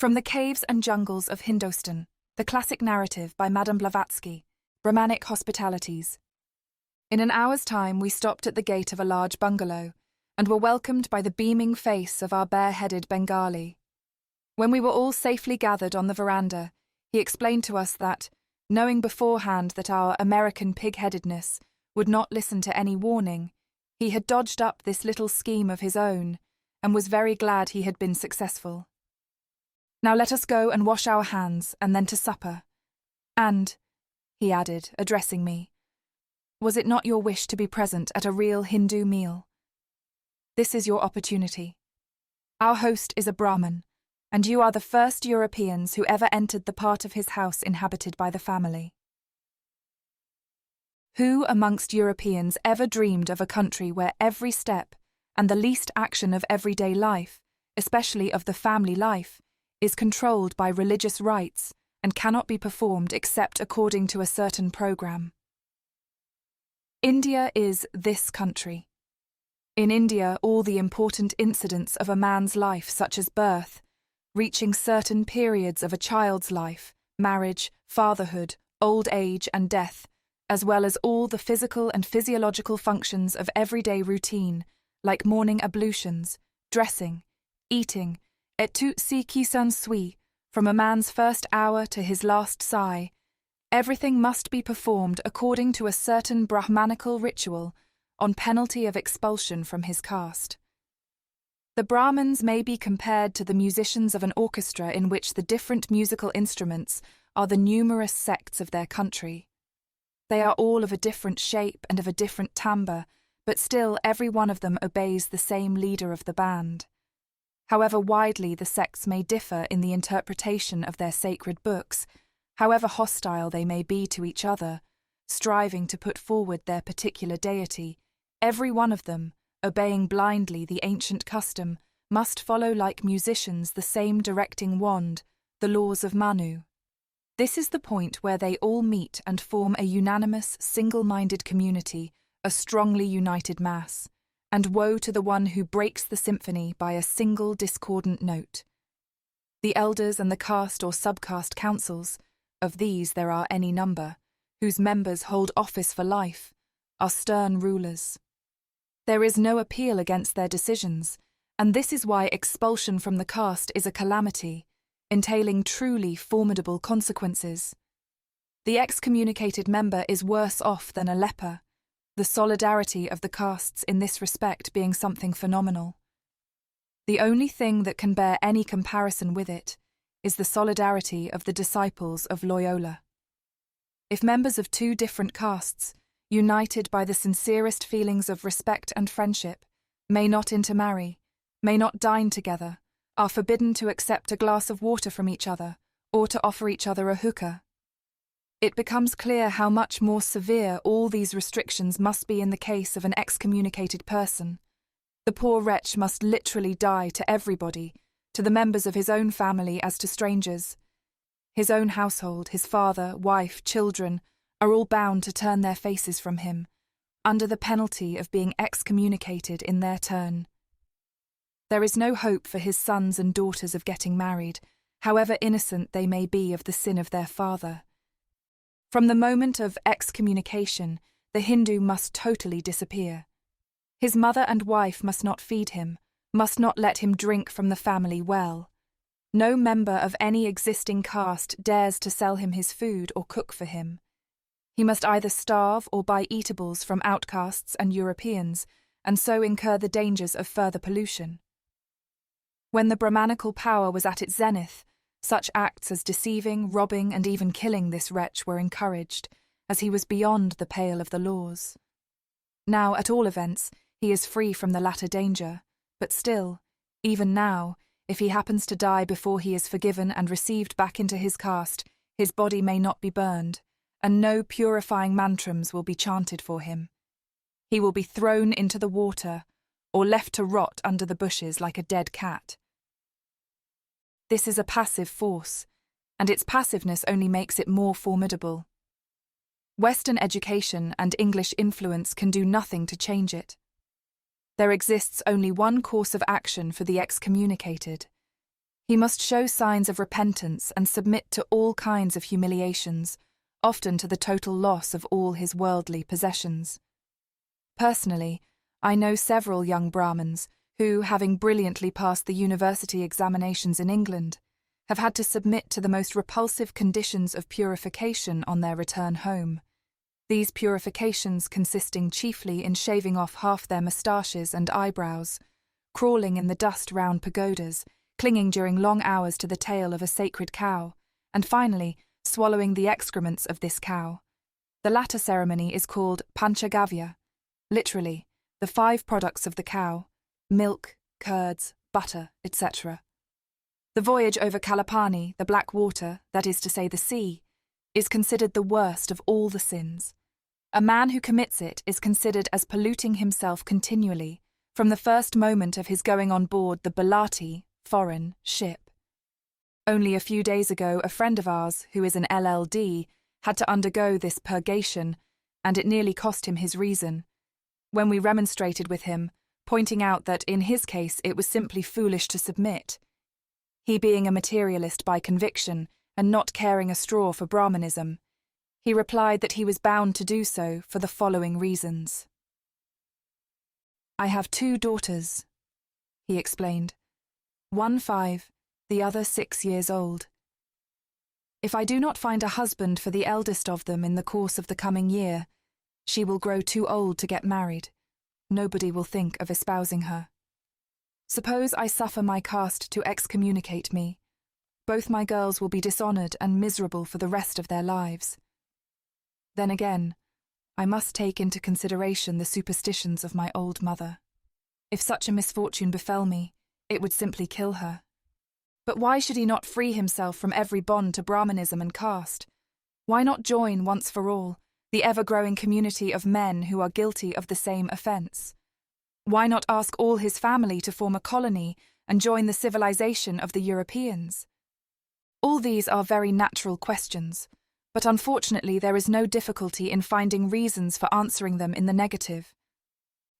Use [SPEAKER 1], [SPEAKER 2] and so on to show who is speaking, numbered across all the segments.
[SPEAKER 1] From the Caves and Jungles of Hindustan, the classic narrative by Madame Blavatsky, Brahamanic Hospitalities. In an hour's time we stopped at the gate of a large bungalow, and were welcomed by the beaming face of our bare-headed Bengali. When we were all safely gathered on the veranda, he explained to us that, knowing beforehand that our American pig-headedness would not listen to any warning, he had dodged up this little scheme of his own, and was very glad he had been successful. Now let us go and wash our hands, and then to supper. And, he added, addressing me, was it not your wish to be present at a real Hindu meal? This is your opportunity. Our host is a Brahmin, and you are the first Europeans who ever entered the part of his house inhabited by the family. Who amongst Europeans ever dreamed of a country where every step and the least action of everyday life, especially of the family life, is controlled by religious rites and cannot be performed except according to a certain program? India is this country. In India, all the important incidents of a man's life, such as birth, reaching certain periods of a child's life, marriage, fatherhood, old age and death, as well as all the physical and physiological functions of everyday routine, like morning ablutions, dressing, eating, et tout ce qui s'ensuit, from a man's first hour to his last sigh, everything must be performed according to a certain Brahmanical ritual, on penalty of expulsion from his caste. The Brahmins may be compared to the musicians of an orchestra in which the different musical instruments are the numerous sects of their country. They are all of a different shape and of a different timbre, but still every one of them obeys the same leader of the band. However widely the sects may differ in the interpretation of their sacred books, however hostile they may be to each other, striving to put forward their particular deity, every one of them, obeying blindly the ancient custom, must follow like musicians the same directing wand, the laws of Manu. This is the point where they all meet and form a unanimous, single-minded community, a strongly united mass, and woe to the one who breaks the symphony by a single discordant note. The elders and the caste or subcaste councils, of these there are any number, whose members hold office for life, are stern rulers. There is no appeal against their decisions, and this is why expulsion from the caste is a calamity, entailing truly formidable consequences. The excommunicated member is worse off than a leper, the solidarity of the castes in this respect being something phenomenal. The only thing that can bear any comparison with it is the solidarity of the disciples of Loyola. If members of two different castes, united by the sincerest feelings of respect and friendship, may not intermarry, may not dine together, are forbidden to accept a glass of water from each other, or to offer each other a hookah, it becomes clear how much more severe all these restrictions must be in the case of an excommunicated person. The poor wretch must literally die to everybody, to the members of his own family as to strangers. His own household, his father, wife, children, are all bound to turn their faces from him, under the penalty of being excommunicated in their turn. There is no hope for his sons and daughters of getting married, however innocent they may be of the sin of their father. From the moment of excommunication, the Hindu must totally disappear. His mother and wife must not feed him, must not let him drink from the family well. No member of any existing caste dares to sell him his food or cook for him. He must either starve or buy eatables from outcasts and Europeans, and so incur the dangers of further pollution. When the Brahmanical power was at its zenith, such acts as deceiving, robbing, and even killing this wretch were encouraged, as he was beyond the pale of the laws. Now, at all events, he is free from the latter danger, but still, even now, if he happens to die before he is forgiven and received back into his caste, his body may not be burned, and no purifying mantrams will be chanted for him. He will be thrown into the water, or left to rot under the bushes like a dead cat. This is a passive force, and its passiveness only makes it more formidable. Western education and English influence can do nothing to change it. There exists only one course of action for the excommunicated, He must show signs of repentance and submit to all kinds of humiliations, often to the total loss of all his worldly possessions. Personally, I know several young Brahmins who, having brilliantly passed the university examinations in England, have had to submit to the most repulsive conditions of purification on their return home. These purifications consisting chiefly in shaving off half their moustaches and eyebrows, crawling in the dust round pagodas, clinging during long hours to the tail of a sacred cow, and finally swallowing the excrements of this cow. The latter ceremony is called Panchagavya, literally, the 5 products of the cow: milk, curds, butter, etc. The voyage over Kalapani, the black water, that is to say the sea, is considered the worst of all the sins. A man who commits it is considered as polluting himself continually, from the first moment of his going on board the Balati, foreign, ship. Only a few days ago, a friend of ours, who is an LLD, had to undergo this purgation, and it nearly cost him his reason. When we remonstrated with him, pointing out that in his case it was simply foolish to submit, he being a materialist by conviction and not caring a straw for Brahmanism, he replied that he was bound to do so for the following reasons. "I have 2 daughters," he explained, one 5, the other 6 years old. "If I do not find a husband for the eldest of them in the course of the coming year, she will grow too old to get married. Nobody will think of espousing her. Suppose I suffer my caste to excommunicate me. Both my girls will be dishonored and miserable for the rest of their lives. Then again, I must take into consideration the superstitions of my old mother. If such a misfortune befell me, it would simply kill her. But why should he not free himself from every bond to Brahmanism and caste? Why not join, once for all, the ever-growing community of men who are guilty of the same offence? Why not ask all his family to form a colony and join the civilization of the Europeans? All these are very natural questions, but unfortunately there is no difficulty in finding reasons for answering them in the negative.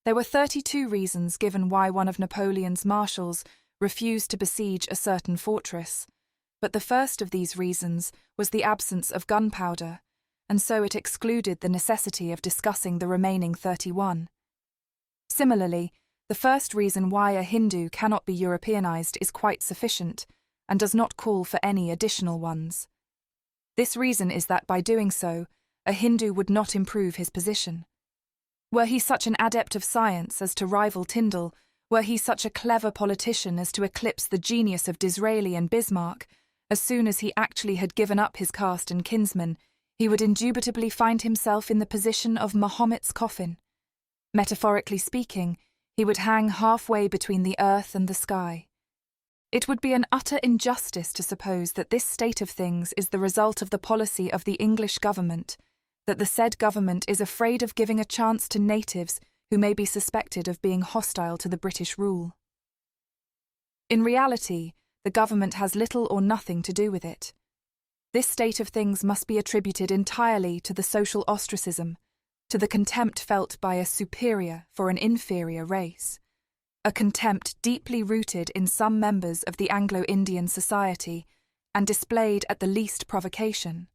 [SPEAKER 1] There were 32 reasons given why one of Napoleon's marshals refused to besiege a certain fortress, but the first of these reasons was the absence of gunpowder, and so it excluded the necessity of discussing the remaining 31. Similarly, the first reason why a Hindu cannot be Europeanized is quite sufficient, and does not call for any additional ones. This reason is that by doing so, a Hindu would not improve his position. Were he such an adept of science as to rival Tyndall, were he such a clever politician as to eclipse the genius of Disraeli and Bismarck, as soon as he actually had given up his caste and kinsmen, he would indubitably find himself in the position of Mahomet's coffin. Metaphorically speaking, he would hang halfway between the earth and the sky. It would be an utter injustice to suppose that this state of things is the result of the policy of the English government, that the said government is afraid of giving a chance to natives who may be suspected of being hostile to the British rule. In reality, the government has little or nothing to do with it. This state of things must be attributed entirely to the social ostracism, to the contempt felt by a superior for an inferior race, a contempt deeply rooted in some members of the Anglo-Indian society and displayed at the least provocation.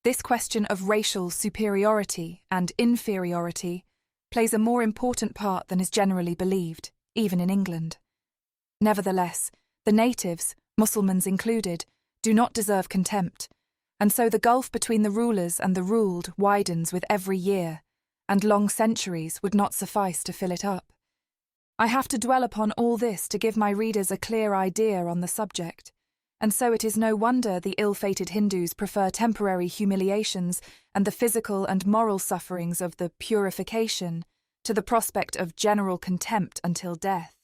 [SPEAKER 1] This question of racial superiority and inferiority plays a more important part than is generally believed, even in England. Nevertheless, the natives, Mussulmans included, do not deserve contempt, and so the gulf between the rulers and the ruled widens with every year, and long centuries would not suffice to fill it up. I have to dwell upon all this to give my readers a clear idea on the subject, and so it is no wonder the ill-fated Hindus prefer temporary humiliations and the physical and moral sufferings of the purification to the prospect of general contempt until death.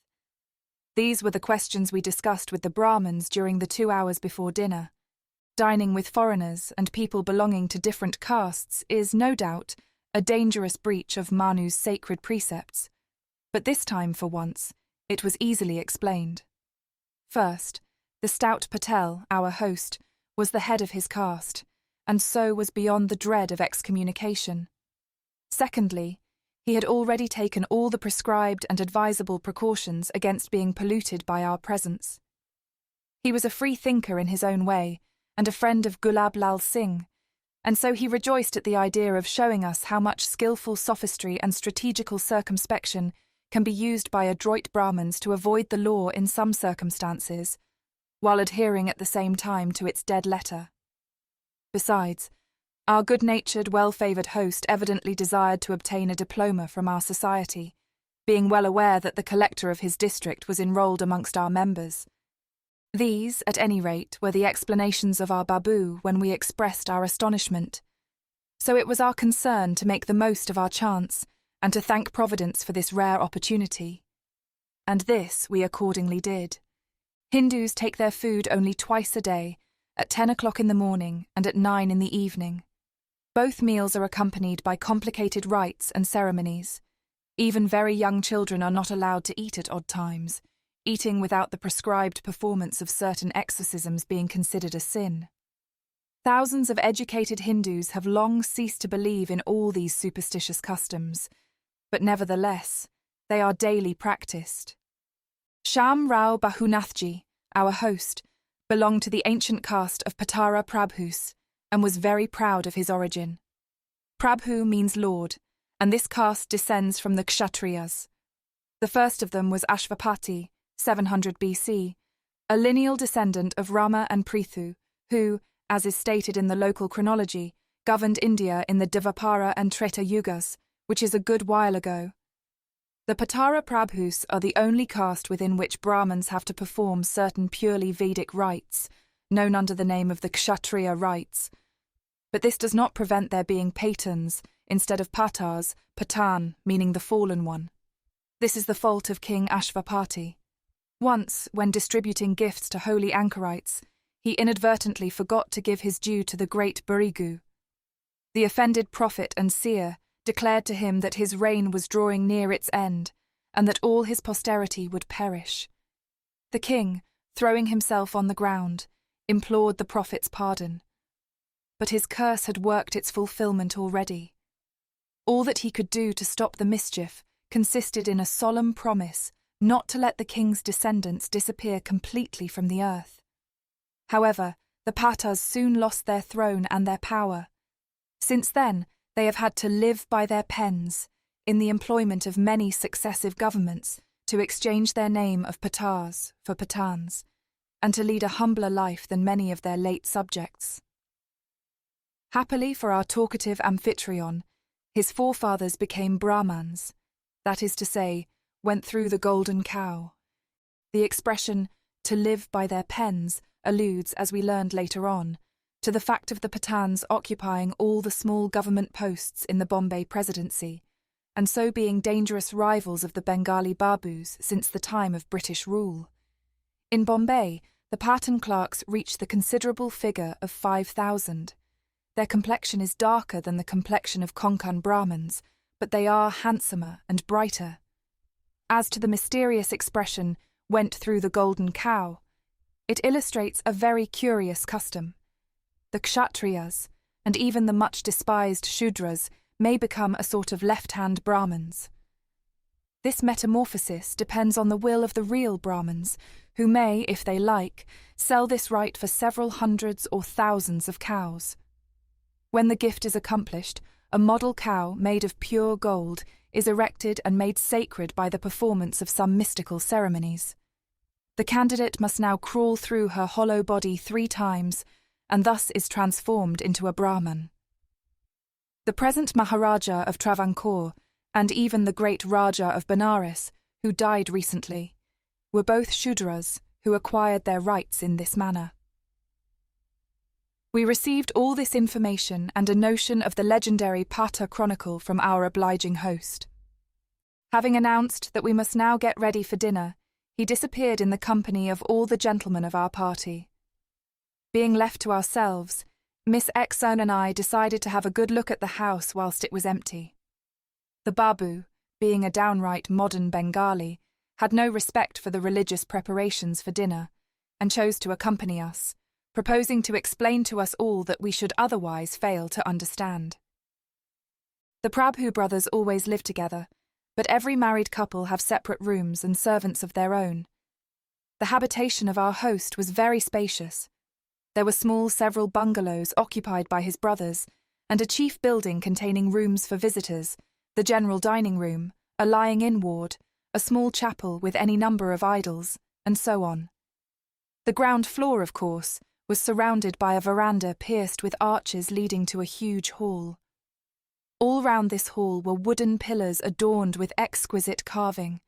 [SPEAKER 1] These were the questions we discussed with the Brahmins during the 2 hours before dinner. Dining with foreigners and people belonging to different castes is, no doubt, a dangerous breach of Manu's sacred precepts. But this time, for once, it was easily explained. First, the stout Patel, our host, was the head of his caste, and so was beyond the dread of excommunication. Secondly, he had already taken all the prescribed and advisable precautions against being polluted by our presence. He was a free thinker in his own way, and a friend of Gulab Lal Singh, and so he rejoiced at the idea of showing us how much skillful sophistry and strategical circumspection can be used by adroit Brahmins to avoid the law in some circumstances, while adhering at the same time to its dead letter. Besides, our good-natured, well-favoured host evidently desired to obtain a diploma from our society, being well aware that the collector of his district was enrolled amongst our members. These, at any rate, were the explanations of our Babu when we expressed our astonishment. So it was our concern to make the most of our chance and to thank Providence for this rare opportunity. And this we accordingly did. Hindus take their food only twice a day, at 10 o'clock in the morning and at 9 in the evening. Both meals are accompanied by complicated rites and ceremonies. Even very young children are not allowed to eat at odd times, eating without the prescribed performance of certain exorcisms being considered a sin. Thousands of educated Hindus have long ceased to believe in all these superstitious customs, but nevertheless, they are daily practiced. Sham Rao Bahunathji, our host, belonged to the ancient caste of Patara Prabhus and was very proud of his origin. Prabhu means lord, and this caste descends from the Kshatriyas. The first of them was Ashvapati, 700 BC, a lineal descendant of Rama and Prithu, who, as is stated in the local chronology, governed India in the Dvapara and Treta Yugas, which is a good while ago. The Patara Prabhus are the only caste within which Brahmins have to perform certain purely Vedic rites, known under the name of the Kshatriya rites. But this does not prevent their being Patans, instead of Patars, Patan, meaning the fallen one. This is the fault of King Ashvapati. Once, when distributing gifts to holy anchorites, he inadvertently forgot to give his due to the great Burigu. The offended prophet and seer declared to him that his reign was drawing near its end, and that all his posterity would perish. The king, throwing himself on the ground, implored the prophet's pardon. But his curse had worked its fulfillment already. All that he could do to stop the mischief consisted in a solemn promise not to let the king's descendants disappear completely from the earth. However, the Patars soon lost their throne and their power. Since then, they have had to live by their pens, in the employment of many successive governments, to exchange their name of Patars for Patans, and to lead a humbler life than many of their late subjects. Happily for our talkative amphitryon, his forefathers became Brahmans, that is to say, went through the golden cow. The expression, to live by their pens, alludes, as we learned later on, to the fact of the Patans occupying all the small government posts in the Bombay Presidency, and so being dangerous rivals of the Bengali Babus since the time of British rule. In Bombay, the Patan clerks reached the considerable figure of 5,000. Their complexion is darker than the complexion of Konkan Brahmins, but they are handsomer and brighter. As to the mysterious expression, went through the golden cow, it illustrates a very curious custom. The Kshatriyas, and even the much despised Shudras, may become a sort of left-hand Brahmins. This metamorphosis depends on the will of the real Brahmins, who may, if they like, sell this right for several hundreds or thousands of cows. When the gift is accomplished, a model cow made of pure gold is erected and made sacred by the performance of some mystical ceremonies. The candidate must now crawl through her hollow body 3 times, and thus is transformed into a Brahman. The present Maharaja of Travancore, and even the great Raja of Benares, who died recently, were both Shudras who acquired their rights in this manner. We received all this information and a notion of the legendary Pata Chronicle from our obliging host. Having announced that we must now get ready for dinner, he disappeared in the company of all the gentlemen of our party. Being left to ourselves, Miss Exon and I decided to have a good look at the house whilst it was empty. The Babu, being a downright modern Bengali, had no respect for the religious preparations for dinner, and chose to accompany us, proposing to explain to us all that we should otherwise fail to understand. The Prabhu brothers always live together, but every married couple have separate rooms and servants of their own. The habitation of our host was very spacious. There were several bungalows occupied by his brothers, and a chief building containing rooms for visitors, the general dining room, a lying-in ward, a small chapel with any number of idols, and so on. The ground floor, of course, was surrounded by a veranda pierced with arches leading to a huge hall. All round this hall were wooden pillars adorned with exquisite carving.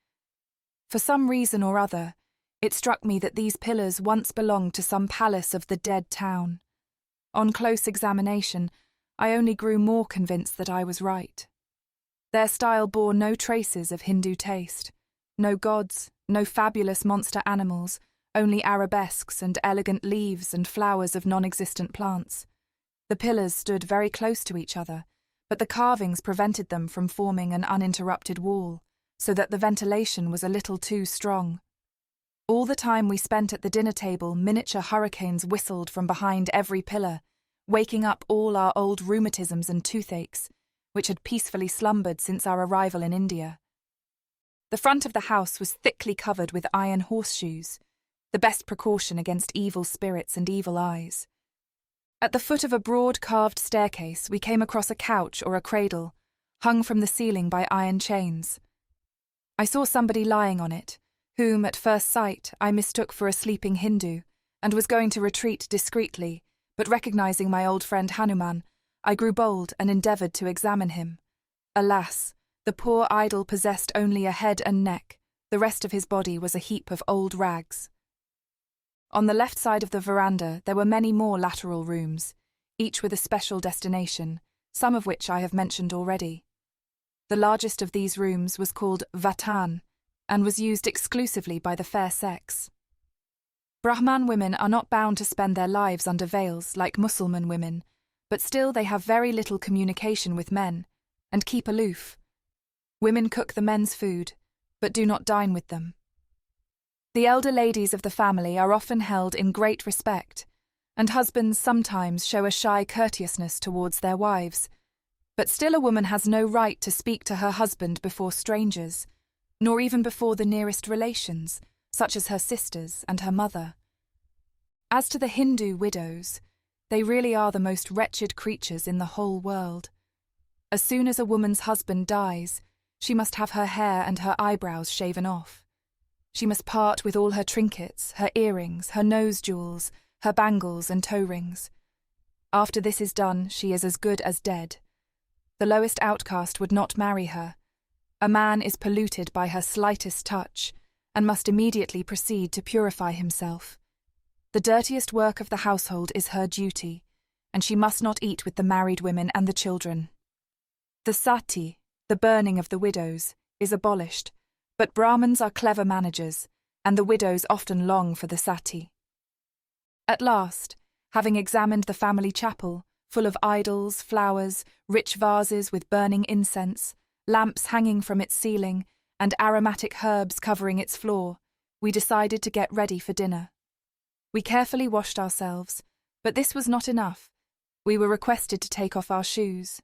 [SPEAKER 1] For some reason or other, it struck me that these pillars once belonged to some palace of the dead town. On close examination, I only grew more convinced that I was right. Their style bore no traces of Hindu taste. No gods, no fabulous monster animals, only arabesques and elegant leaves and flowers of non-existent plants. The pillars stood very close to each other, but the carvings prevented them from forming an uninterrupted wall, so that the ventilation was a little too strong. All the time we spent at the dinner table, miniature hurricanes whistled from behind every pillar, waking up all our old rheumatisms and toothaches, which had peacefully slumbered since our arrival in India. The front of the house was thickly covered with iron horseshoes, the best precaution against evil spirits and evil eyes. At the foot of a broad carved staircase we came across a couch or a cradle, hung from the ceiling by iron chains. I saw somebody lying on it, whom at first sight I mistook for a sleeping Hindu, and was going to retreat discreetly, but recognizing my old friend Hanuman, I grew bold and endeavoured to examine him. Alas, the poor idol possessed only a head and neck, the rest of his body was a heap of old rags. On the left side of the veranda there were many more lateral rooms, each with a special destination, some of which I have mentioned already. The largest of these rooms was called Vatan, and was used exclusively by the fair sex. Brahman women are not bound to spend their lives under veils like Mussulman women, but still they have very little communication with men, and keep aloof. Women cook the men's food, but do not dine with them. The elder ladies of the family are often held in great respect, and husbands sometimes show a shy courteousness towards their wives, but still a woman has no right to speak to her husband before strangers, nor even before the nearest relations, such as her sisters and her mother. As to the Hindu widows, they really are the most wretched creatures in the whole world. As soon as a woman's husband dies, she must have her hair and her eyebrows shaven off. She must part with all her trinkets, her earrings, her nose jewels, her bangles and toe rings. After this is done, she is as good as dead. The lowest outcast would not marry her. A man is polluted by her slightest touch, and must immediately proceed to purify himself. The dirtiest work of the household is her duty, and she must not eat with the married women and the children. The sati, the burning of the widows, is abolished, but Brahmins are clever managers, and the widows often long for the sati. At last, having examined the family chapel, full of idols, flowers, rich vases with burning incense, lamps hanging from its ceiling, and aromatic herbs covering its floor, we decided to get ready for dinner. We carefully washed ourselves, but this was not enough. We were requested to take off our shoes.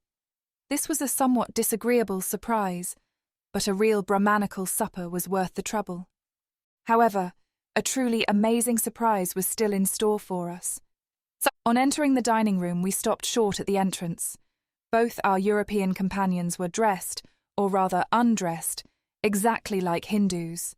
[SPEAKER 1] This was a somewhat disagreeable surprise, but a real Brahmanical supper was worth the trouble. However, a truly amazing surprise was still in store for us. On entering the dining room, we stopped short at the entrance. Both our European companions were dressed, or rather undressed, exactly like Hindus.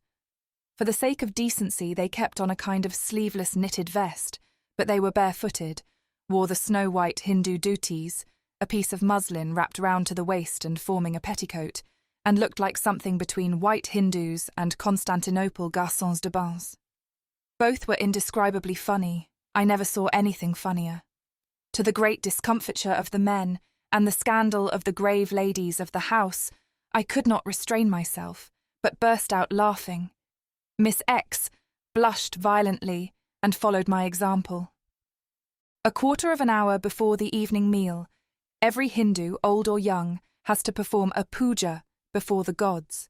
[SPEAKER 1] For the sake of decency, they kept on a kind of sleeveless knitted vest, but they were barefooted, wore the snow-white Hindu dhotis, a piece of muslin wrapped round to the waist and forming a petticoat, and looked like something between white Hindus and Constantinople garçons de bains. Both were indescribably funny. I never saw anything funnier. To the great discomfiture of the men, and the scandal of the grave ladies of the house, I could not restrain myself, but burst out laughing. Miss X blushed violently and followed my example. A quarter of an hour before the evening meal, every Hindu, old or young, has to perform a puja before the gods.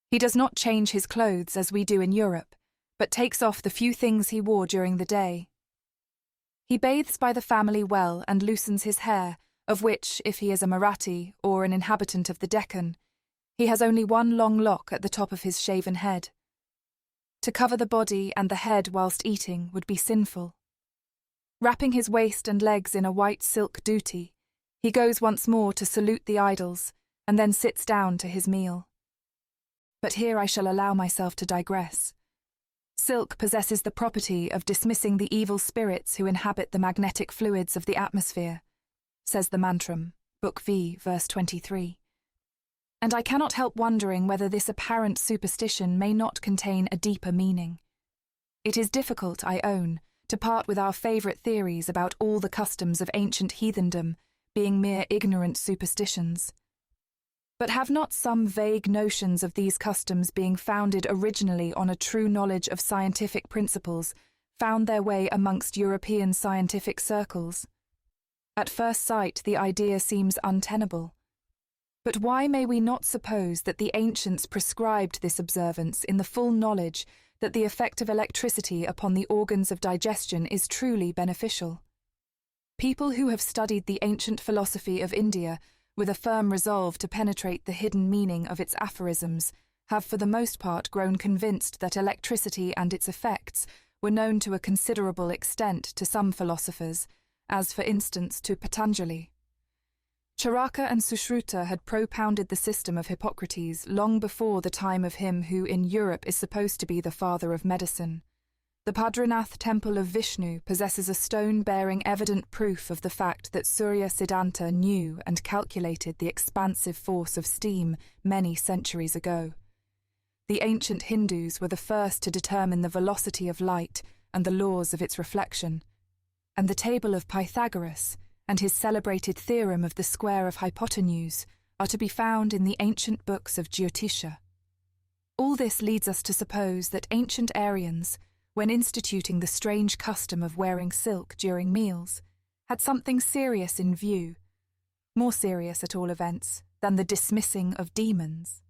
[SPEAKER 1] He does not change his clothes as we do in Europe, but takes off the few things he wore during the day. He bathes by the family well and loosens his hair, of which, if he is a Marathi or an inhabitant of the Deccan, he has only one long lock at the top of his shaven head. To cover the body and the head whilst eating would be sinful. Wrapping his waist and legs in a white silk dhoti, he goes once more to salute the idols and then sits down to his meal. But here I shall allow myself to digress. Silk possesses the property of dismissing the evil spirits who inhabit the magnetic fluids of the atmosphere, says the Mantram, Book V, verse 23. And I cannot help wondering whether this apparent superstition may not contain a deeper meaning. It is difficult, I own, to part with our favourite theories about all the customs of ancient heathendom being mere ignorant superstitions. But have not some vague notions of these customs being founded originally on a true knowledge of scientific principles found their way amongst European scientific circles? At first sight, the idea seems untenable. But why may we not suppose that the ancients prescribed this observance in the full knowledge that the effect of electricity upon the organs of digestion is truly beneficial? People who have studied the ancient philosophy of India with a firm resolve to penetrate the hidden meaning of its aphorisms have for the most part grown convinced that electricity and its effects were known to a considerable extent to some philosophers, as for instance to Patanjali. Charaka and Sushruta had propounded the system of Hippocrates long before the time of him who in Europe is supposed to be the father of medicine. The Padranath temple of Vishnu possesses a stone bearing evident proof of the fact that Surya Siddhanta knew and calculated the expansive force of steam many centuries ago. The ancient Hindus were the first to determine the velocity of light and the laws of its reflection, and the table of Pythagoras and his celebrated theorem of the square of hypotenuse are to be found in the ancient books of Jyotisha. All this leads us to suppose that ancient Aryans, when instituting the strange custom of wearing silk during meals, had something serious in view, more serious at all events than the dismissing of demons.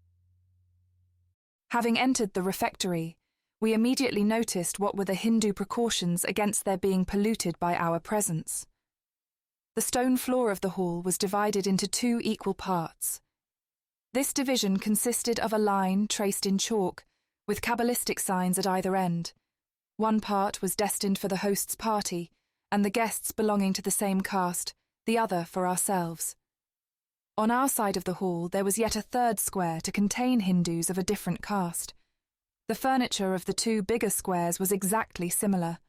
[SPEAKER 1] Having entered the refectory, we immediately noticed what were the Hindu precautions against their being polluted by our presence. The stone floor of the hall was divided into 2 equal parts. This division consisted of a line traced in chalk, with Kabbalistic signs at either end. One part was destined for the host's party, and the guests belonging to the same caste, the other for ourselves. On our side of the hall there was yet a 3rd square to contain Hindus of a different caste. The furniture of the 2 bigger squares was exactly similar.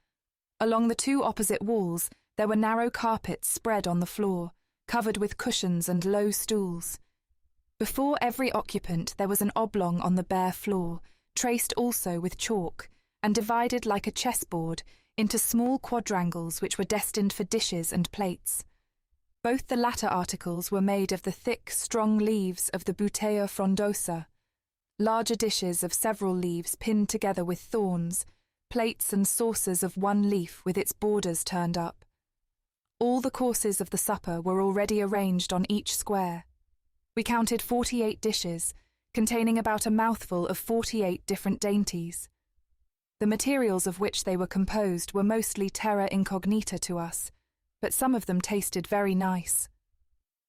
[SPEAKER 1] Along the 2 opposite walls there were narrow carpets spread on the floor, covered with cushions and low stools. Before every occupant there was an oblong on the bare floor, traced also with chalk, and divided like a chessboard into small quadrangles which were destined for dishes and plates. Both the latter articles were made of the thick, strong leaves of the Boutea frondosa, larger dishes of several leaves pinned together with thorns, plates and saucers of 1 leaf with its borders turned up. All the courses of the supper were already arranged on each square. We counted 48 dishes, containing about a mouthful of 48 different dainties. The materials of which they were composed were mostly terra incognita to us, but some of them tasted very nice.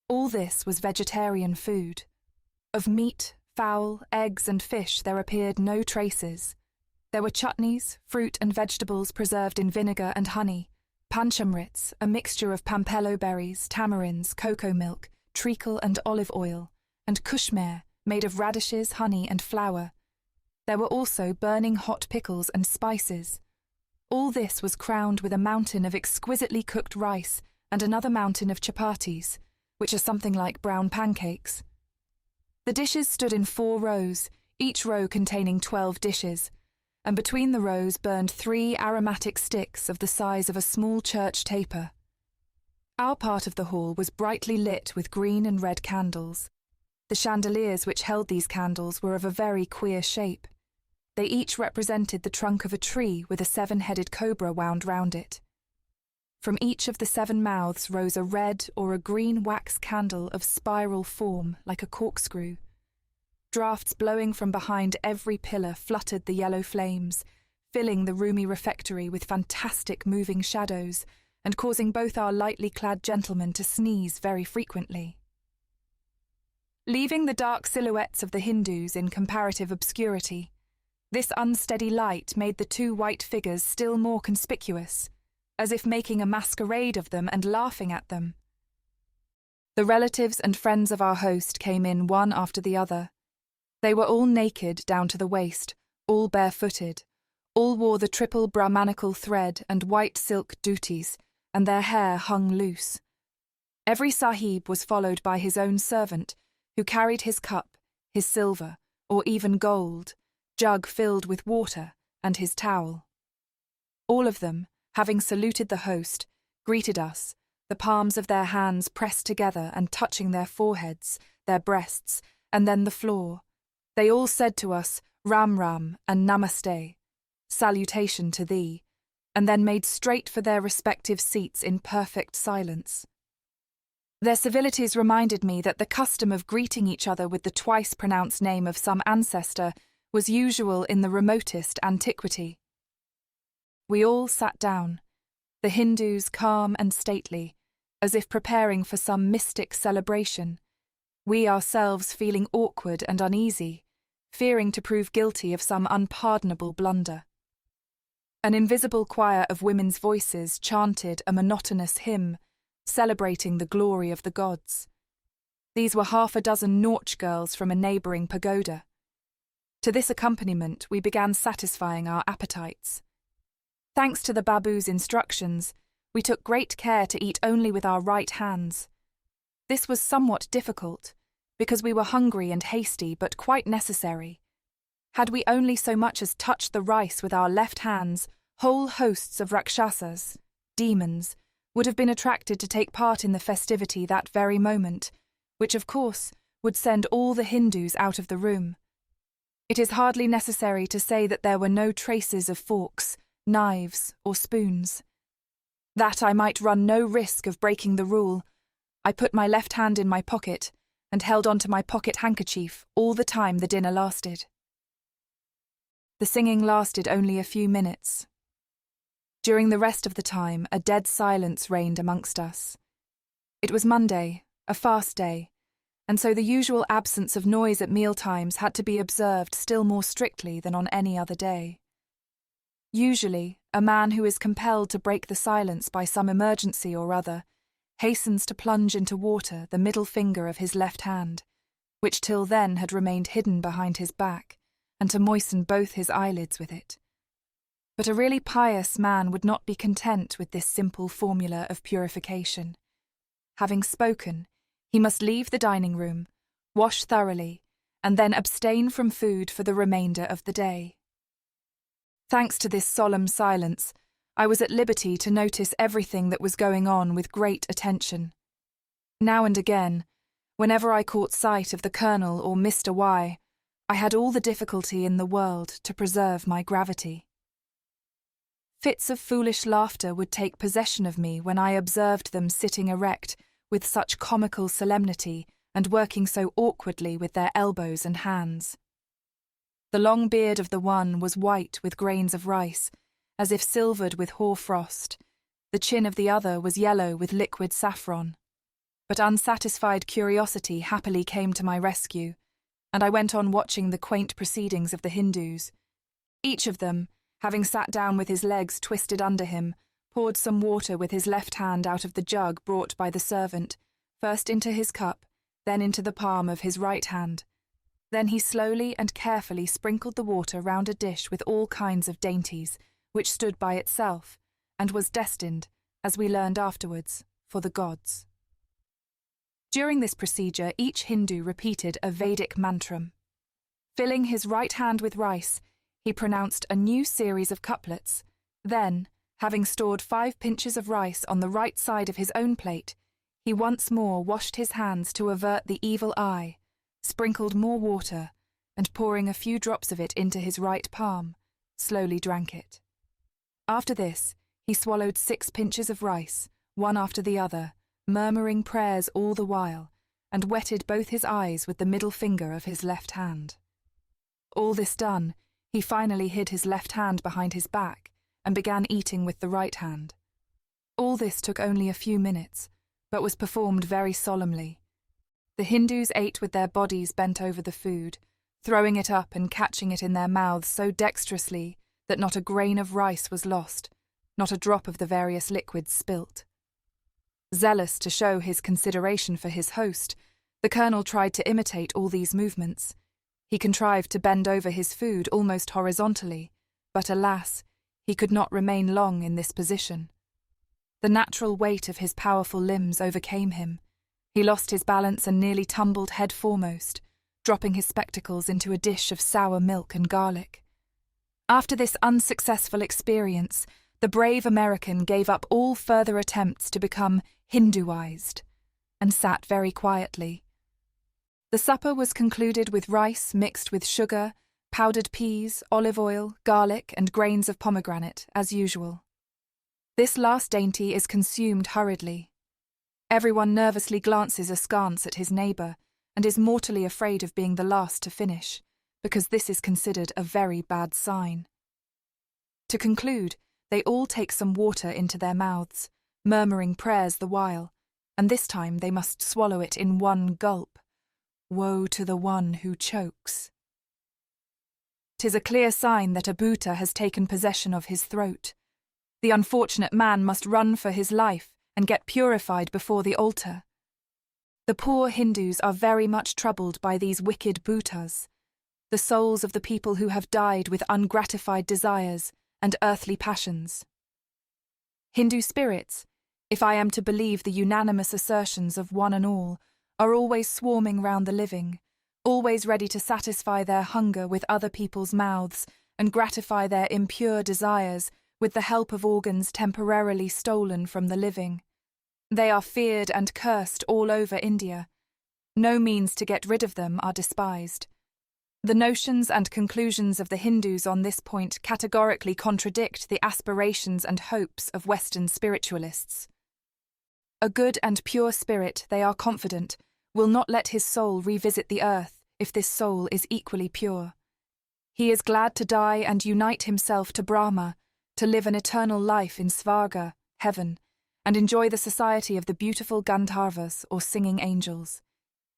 [SPEAKER 1] All this was vegetarian food. Of meat, fowl, eggs and fish there appeared no traces. There were chutneys, fruit and vegetables preserved in vinegar and honey, panchamrits, a mixture of pampello berries, tamarinds, cocoa milk, treacle and olive oil, and kushmere, made of radishes, honey and flour. There were also burning hot pickles and spices. All this was crowned with a mountain of exquisitely cooked rice and another mountain of chapatis, which are something like brown pancakes. The dishes stood in 4 rows, each row containing 12 dishes, and between the rows burned 3 aromatic sticks of the size of a small church taper. Our part of the hall was brightly lit with green and red candles. The chandeliers which held these candles were of a very queer shape. They each represented the trunk of a tree with a 7-headed cobra wound round it. From each of the 7 mouths rose a red or a green wax candle of spiral form like a corkscrew. Draughts blowing from behind every pillar fluttered the yellow flames, filling the roomy refectory with fantastic moving shadows and causing both our lightly clad gentlemen to sneeze very frequently. Leaving the dark silhouettes of the Hindus in comparative obscurity, This unsteady light made the two white figures still more conspicuous, as if making a masquerade of them and laughing at them. The relatives and friends of our host came in one after the other. They were all naked down to the waist, all barefooted. All wore the triple Brahmanical thread and white silk dhotis, and their hair hung loose. Every sahib was followed by his own servant, who carried his cup, his silver, or even gold, jug filled with water, and his towel. All of them, having saluted the host, greeted us, the palms of their hands pressed together and touching their foreheads, their breasts, and then the floor. They all said to us, Ram Ram and Namaste, salutation to thee, and then made straight for their respective seats in perfect silence. Their civilities reminded me that the custom of greeting each other with the twice-pronounced name of some ancestor was usual in the remotest antiquity. We all sat down, the Hindus calm and stately, as if preparing for some mystic celebration, we ourselves feeling awkward and uneasy, fearing to prove guilty of some unpardonable blunder. An invisible choir of women's voices chanted a monotonous hymn, celebrating the glory of the gods. These were half a dozen Nautch girls from a neighbouring pagoda. To this accompaniment we began satisfying our appetites. Thanks to the Babu's instructions, we took great care to eat only with our right hands. This was somewhat difficult, because we were hungry and hasty, but quite necessary. Had we only so much as touched the rice with our left hands, whole hosts of Rakshasas, demons, would have been attracted to take part in the festivity that very moment, which of course would send all the Hindus out of the room. It is hardly necessary to say that there were no traces of forks, knives, or spoons. That I might run no risk of breaking the rule, I put my left hand in my pocket and held on to my pocket handkerchief all the time the dinner lasted. The singing lasted only a few minutes. During the rest of the time, a dead silence reigned amongst us. It was Monday, a fast day, and so the usual absence of noise at mealtimes had to be observed still more strictly than on any other day. Usually, a man who is compelled to break the silence by some emergency or other hastens to plunge into water the middle finger of his left hand, which till then had remained hidden behind his back, and to moisten both his eyelids with it. But a really pious man would not be content with this simple formula of purification. Having spoken, he must leave the dining room, wash thoroughly, and then abstain from food for the remainder of the day. Thanks to this solemn silence, I was at liberty to notice everything that was going on with great attention. Now and again, whenever I caught sight of the Colonel or Mr. Y, I had all the difficulty in the world to preserve my gravity. Fits of foolish laughter would take possession of me when I observed them sitting erect with such comical solemnity and working so awkwardly with their elbows and hands. The long beard of the one was white with grains of rice, as if silvered with hoar frost. The chin of the other was yellow with liquid saffron. But unsatisfied curiosity happily came to my rescue, and I went on watching the quaint proceedings of the Hindus. Each of them, having sat down with his legs twisted under him, poured some water with his left hand out of the jug brought by the servant, first into his cup, then into the palm of his right hand. Then he slowly and carefully sprinkled the water round a dish with all kinds of dainties, which stood by itself, and was destined, as we learned afterwards, for the gods. During this procedure, each Hindu repeated a Vedic mantram. Filling his right hand with rice, he pronounced a new series of couplets. Then, having stored 5 pinches of rice on the right side of his own plate, he once more washed his hands to avert the evil eye, sprinkled more water, and pouring a few drops of it into his right palm, slowly drank it. After this, he swallowed 6 pinches of rice, one after the other, murmuring prayers all the while, and wetted both his eyes with the middle finger of his left hand. All this done, he finally hid his left hand behind his back and began eating with the right hand. All this took only a few minutes, but was performed very solemnly. The Hindus ate with their bodies bent over the food, throwing it up and catching it in their mouths so dexterously that not a grain of rice was lost, not a drop of the various liquids spilt. Zealous to show his consideration for his host, the colonel tried to imitate all these movements. He contrived to bend over his food almost horizontally, but alas, he could not remain long in this position. The natural weight of his powerful limbs overcame him. He lost his balance and nearly tumbled head foremost, dropping his spectacles into a dish of sour milk and garlic. After this unsuccessful experience, the brave American gave up all further attempts to become Hinduized, and sat very quietly. The supper was concluded with rice mixed with sugar, powdered peas, olive oil, garlic, and grains of pomegranate, as usual. This last dainty is consumed hurriedly. Everyone nervously glances askance at his neighbour, and is mortally afraid of being the last to finish, because this is considered a very bad sign. To conclude, they all take some water into their mouths, murmuring prayers the while, and this time they must swallow it in one gulp. Woe to the one who chokes. 'Tis a clear sign that a Bhuta has taken possession of his throat. The unfortunate man must run for his life and get purified before the altar. The poor Hindus are very much troubled by these wicked Bhutas, the souls of the people who have died with ungratified desires and earthly passions. Hindu spirits, if I am to believe the unanimous assertions of one and all, are always swarming round the living, always ready to satisfy their hunger with other people's mouths and gratify their impure desires with the help of organs temporarily stolen from the living. They are feared and cursed all over India. No means to get rid of them are despised. The notions and conclusions of the Hindus on this point categorically contradict the aspirations and hopes of Western spiritualists. A good and pure spirit, they are confident, will not let his soul revisit the earth if this soul is equally pure. He is glad to die and unite himself to Brahma, to live an eternal life in Svarga, heaven, and enjoy the society of the beautiful Gandharvas or singing angels.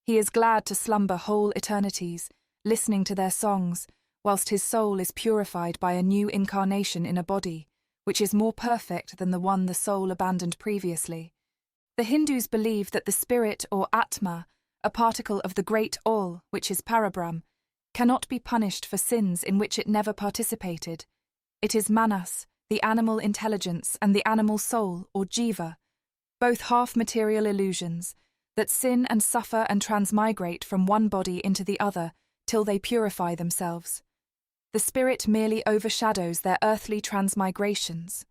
[SPEAKER 1] He is glad to slumber whole eternities, listening to their songs, whilst his soul is purified by a new incarnation in a body, which is more perfect than the one the soul abandoned previously. The Hindus believe that the spirit or Atma, a particle of the great All, which is Parabrahm, cannot be punished for sins in which it never participated. It is Manas, the animal intelligence, and the animal soul, or Jiva, both half-material illusions, that sin and suffer and transmigrate from one body into the other till they purify themselves. The spirit merely overshadows their earthly transmigrations.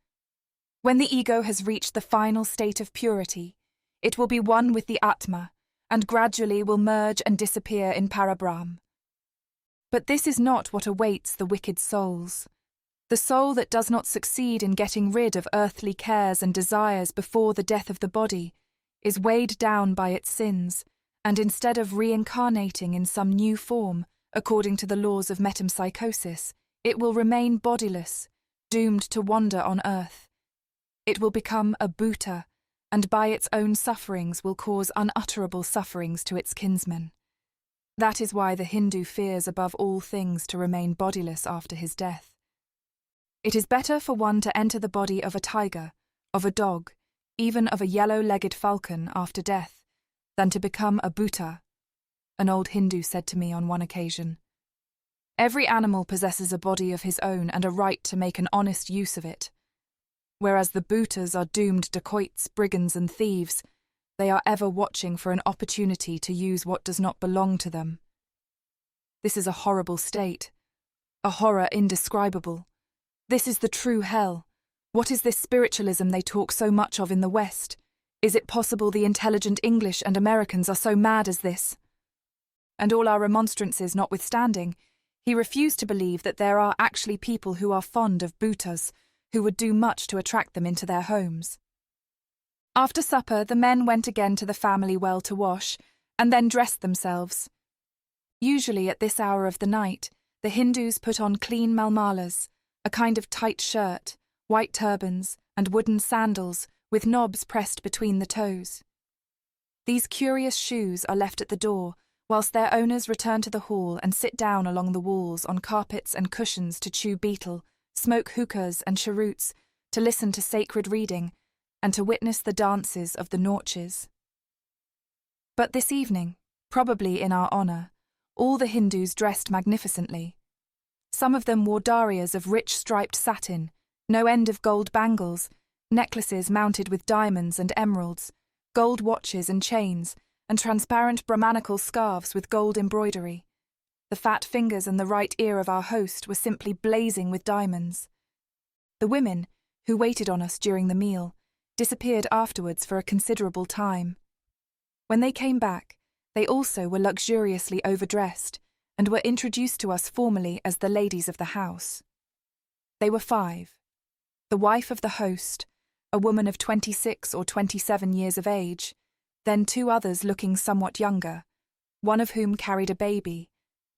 [SPEAKER 1] When the ego has reached the final state of purity, it will be one with the Atma, and gradually will merge and disappear in Parabrahm. But this is not what awaits the wicked souls. The soul that does not succeed in getting rid of earthly cares and desires before the death of the body is weighed down by its sins, and instead of reincarnating in some new form, according to the laws of metempsychosis, it will remain bodiless, doomed to wander on earth. It will become a Bhuta, and by its own sufferings will cause unutterable sufferings to its kinsmen. That is why the Hindu fears above all things to remain bodiless after his death. It is better for one to enter the body of a tiger, of a dog, even of a yellow-legged falcon after death, than to become a Bhuta, an old Hindu said to me on one occasion. Every animal possesses a body of his own and a right to make an honest use of it. Whereas the Bhutas are doomed dacoits, brigands and thieves, they are ever watching for an opportunity to use what does not belong to them. This is a horrible state, a horror indescribable. This is the true hell. What is this spiritualism they talk so much of in the West? Is it possible the intelligent English and Americans are so mad as this? And all our remonstrances notwithstanding, he refused to believe that there are actually people who are fond of Bhutas, who would do much to attract them into their homes. After supper, the men went again to the family well to wash, and then dressed themselves. Usually at this hour of the night, the Hindus put on clean malmalas, a kind of tight shirt, white turbans, and wooden sandals with knobs pressed between the toes. These curious shoes are left at the door, whilst their owners return to the hall and sit down along the walls on carpets and cushions to chew betel, smoke hookahs and cheroots, to listen to sacred reading, and to witness the dances of the Nautches. But this evening, probably in our honour, all the Hindus dressed magnificently. Some of them wore darias of rich striped satin, no end of gold bangles, necklaces mounted with diamonds and emeralds, gold watches and chains, and transparent Brahmanical scarves with gold embroidery. The fat fingers and the right ear of our host were simply blazing with diamonds. The women, who waited on us during the meal, disappeared afterwards for a considerable time. When they came back, they also were luxuriously overdressed and were introduced to us formally as the ladies of the house. They were 5. The wife of the host, a woman of 26 or 27 years of age, then 2 others looking somewhat younger, one of whom carried a baby,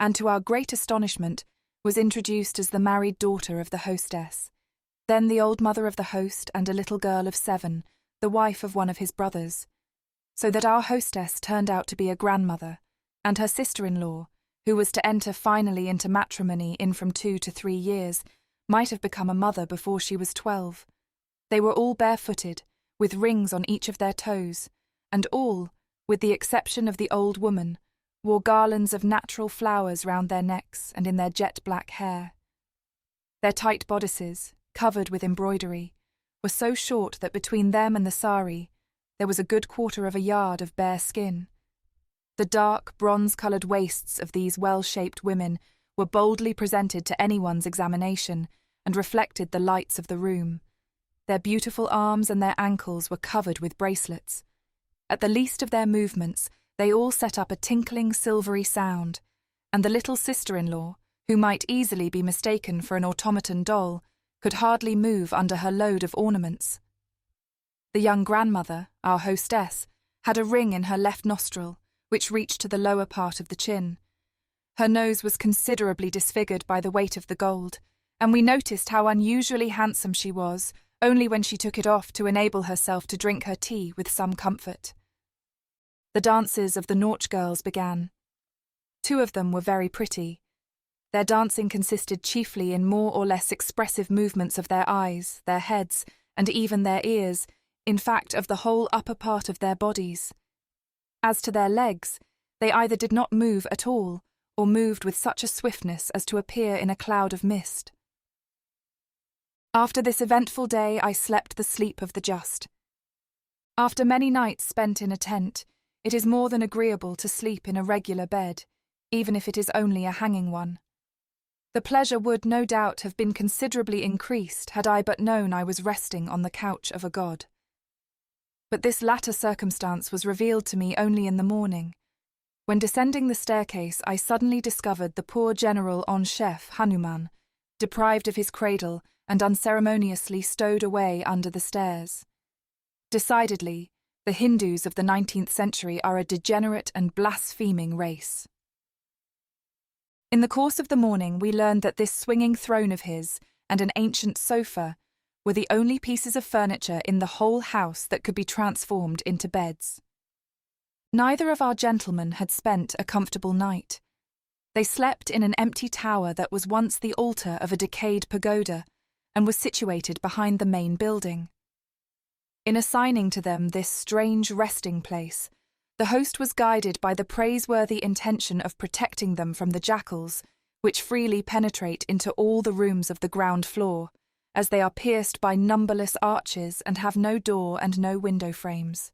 [SPEAKER 1] and to our great astonishment was introduced as the married daughter of the hostess, then the old mother of the host and a little girl of 7, the wife of one of his brothers, so that our hostess turned out to be a grandmother, and her sister-in-law, who was to enter finally into matrimony in from 2 to 3 years, might have become a mother before she was 12. They were all barefooted, with rings on each of their toes, and all, with the exception of the old woman, wore garlands of natural flowers round their necks and in their jet-black hair. Their tight bodices, covered with embroidery, were so short that between them and the sari there was a good quarter of a yard of bare skin. The dark, bronze-coloured waists of these well-shaped women were boldly presented to anyone's examination and reflected the lights of the room. Their beautiful arms and their ankles were covered with bracelets. At the least of their movements, they all set up a tinkling silvery sound, and the little sister-in-law, who might easily be mistaken for an automaton doll, could hardly move under her load of ornaments. The young grandmother, our hostess, had a ring in her left nostril, which reached to the lower part of the chin. Her nose was considerably disfigured by the weight of the gold, and we noticed how unusually handsome she was only when she took it off to enable herself to drink her tea with some comfort. The dances of the Nautch girls began. 2 of them were very pretty. Their dancing consisted chiefly in more or less expressive movements of their eyes, their heads, and even their ears, in fact of the whole upper part of their bodies. As to their legs, they either did not move at all, or moved with such a swiftness as to appear in a cloud of mist. After this eventful day I slept the sleep of the just. After many nights spent in a tent, it is more than agreeable to sleep in a regular bed, even if it is only a hanging one. The pleasure would, no doubt, have been considerably increased had I but known I was resting on the couch of a god. But this latter circumstance was revealed to me only in the morning. When descending the staircase, I suddenly discovered the poor general en chef, Hanuman, deprived of his cradle and unceremoniously stowed away under the stairs. Decidedly, the Hindus of the 19th century are a degenerate and blaspheming race. In the course of the morning, we learned that this swinging throne of his and an ancient sofa were the only pieces of furniture in the whole house that could be transformed into beds. Neither of our gentlemen had spent a comfortable night. They slept in an empty tower that was once the altar of a decayed pagoda and was situated behind the main building. In assigning to them this strange resting place, the host was guided by the praiseworthy intention of protecting them from the jackals, which freely penetrate into all the rooms of the ground floor, as they are pierced by numberless arches and have no door and no window frames.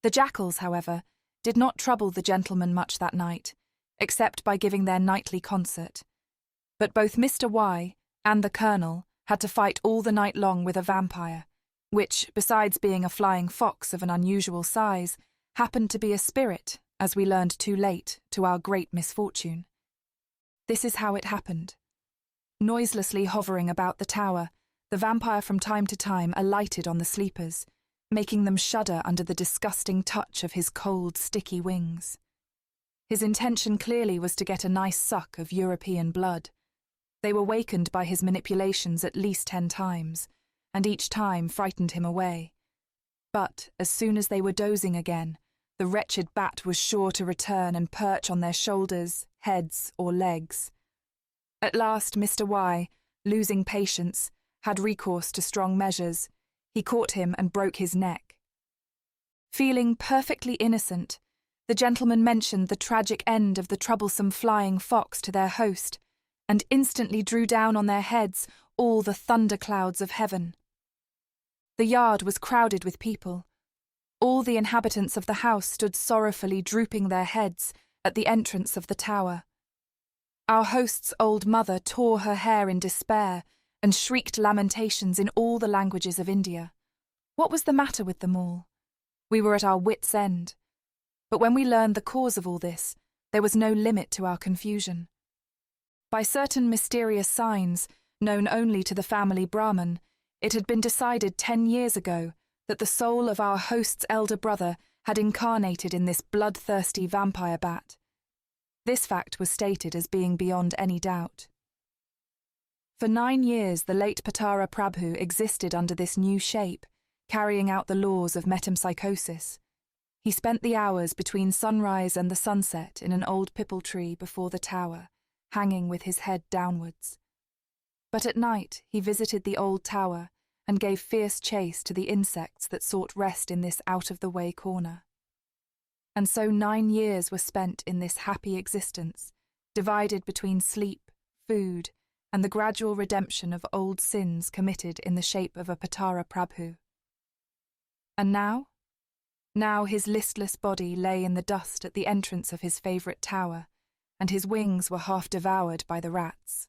[SPEAKER 1] The jackals, however, did not trouble the gentlemen much that night, except by giving their nightly concert. But both Mr. Y and the Colonel had to fight all the night long with a vampire, which, besides being a flying fox of an unusual size, happened to be a spirit, as we learned too late, to our great misfortune. This is how it happened. Noiselessly hovering about the tower, the vampire from time to time alighted on the sleepers, making them shudder under the disgusting touch of his cold, sticky wings. His intention clearly was to get a nice suck of European blood. They were wakened by his manipulations at least 10 times, and each time frightened him away. But, as soon as they were dozing again, the wretched bat was sure to return and perch on their shoulders, heads, or legs. At last Mr. Y, losing patience, had recourse to strong measures. He caught him and broke his neck. Feeling perfectly innocent, the gentleman mentioned the tragic end of the troublesome flying fox to their host, and instantly drew down on their heads all the thunderclouds of heaven. The yard was crowded with people. All the inhabitants of the house stood sorrowfully drooping their heads at the entrance of the tower. Our host's old mother tore her hair in despair and shrieked lamentations in all the languages of India. What was the matter with them all? We were at our wits' end. But when we learned the cause of all this, there was no limit to our confusion. By certain mysterious signs, known only to the family Brahman, it had been decided 10 years ago that the soul of our host's elder brother had incarnated in this bloodthirsty vampire bat. This fact was stated as being beyond any doubt. For 9 years the late Patara Prabhu existed under this new shape, carrying out the laws of metempsychosis. He spent the hours between sunrise and the sunset in an old pipal tree before the tower, hanging with his head downwards. But at night he visited the old tower and gave fierce chase to the insects that sought rest in this out-of-the-way corner. And so 9 years were spent in this happy existence, divided between sleep, food, and the gradual redemption of old sins committed in the shape of a Patara Prabhu. And now? Now his listless body lay in the dust at the entrance of his favourite tower, and his wings were half devoured by the rats.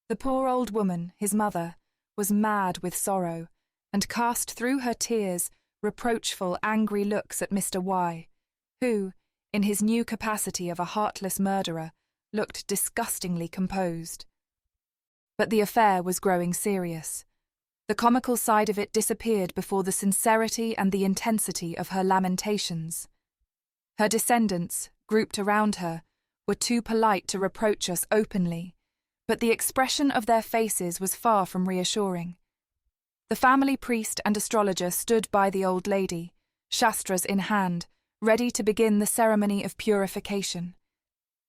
[SPEAKER 1] The poor old woman, his mother, was mad with sorrow, and cast through her tears reproachful, angry looks at Mr. Y, who, in his new capacity of a heartless murderer, looked disgustingly composed. But the affair was growing serious. The comical side of it disappeared before the sincerity and the intensity of her lamentations. Her descendants, grouped around her, were too polite to reproach us openly, but the expression of their faces was far from reassuring. The family priest and astrologer stood by the old lady, shastras in hand, ready to begin the ceremony of purification.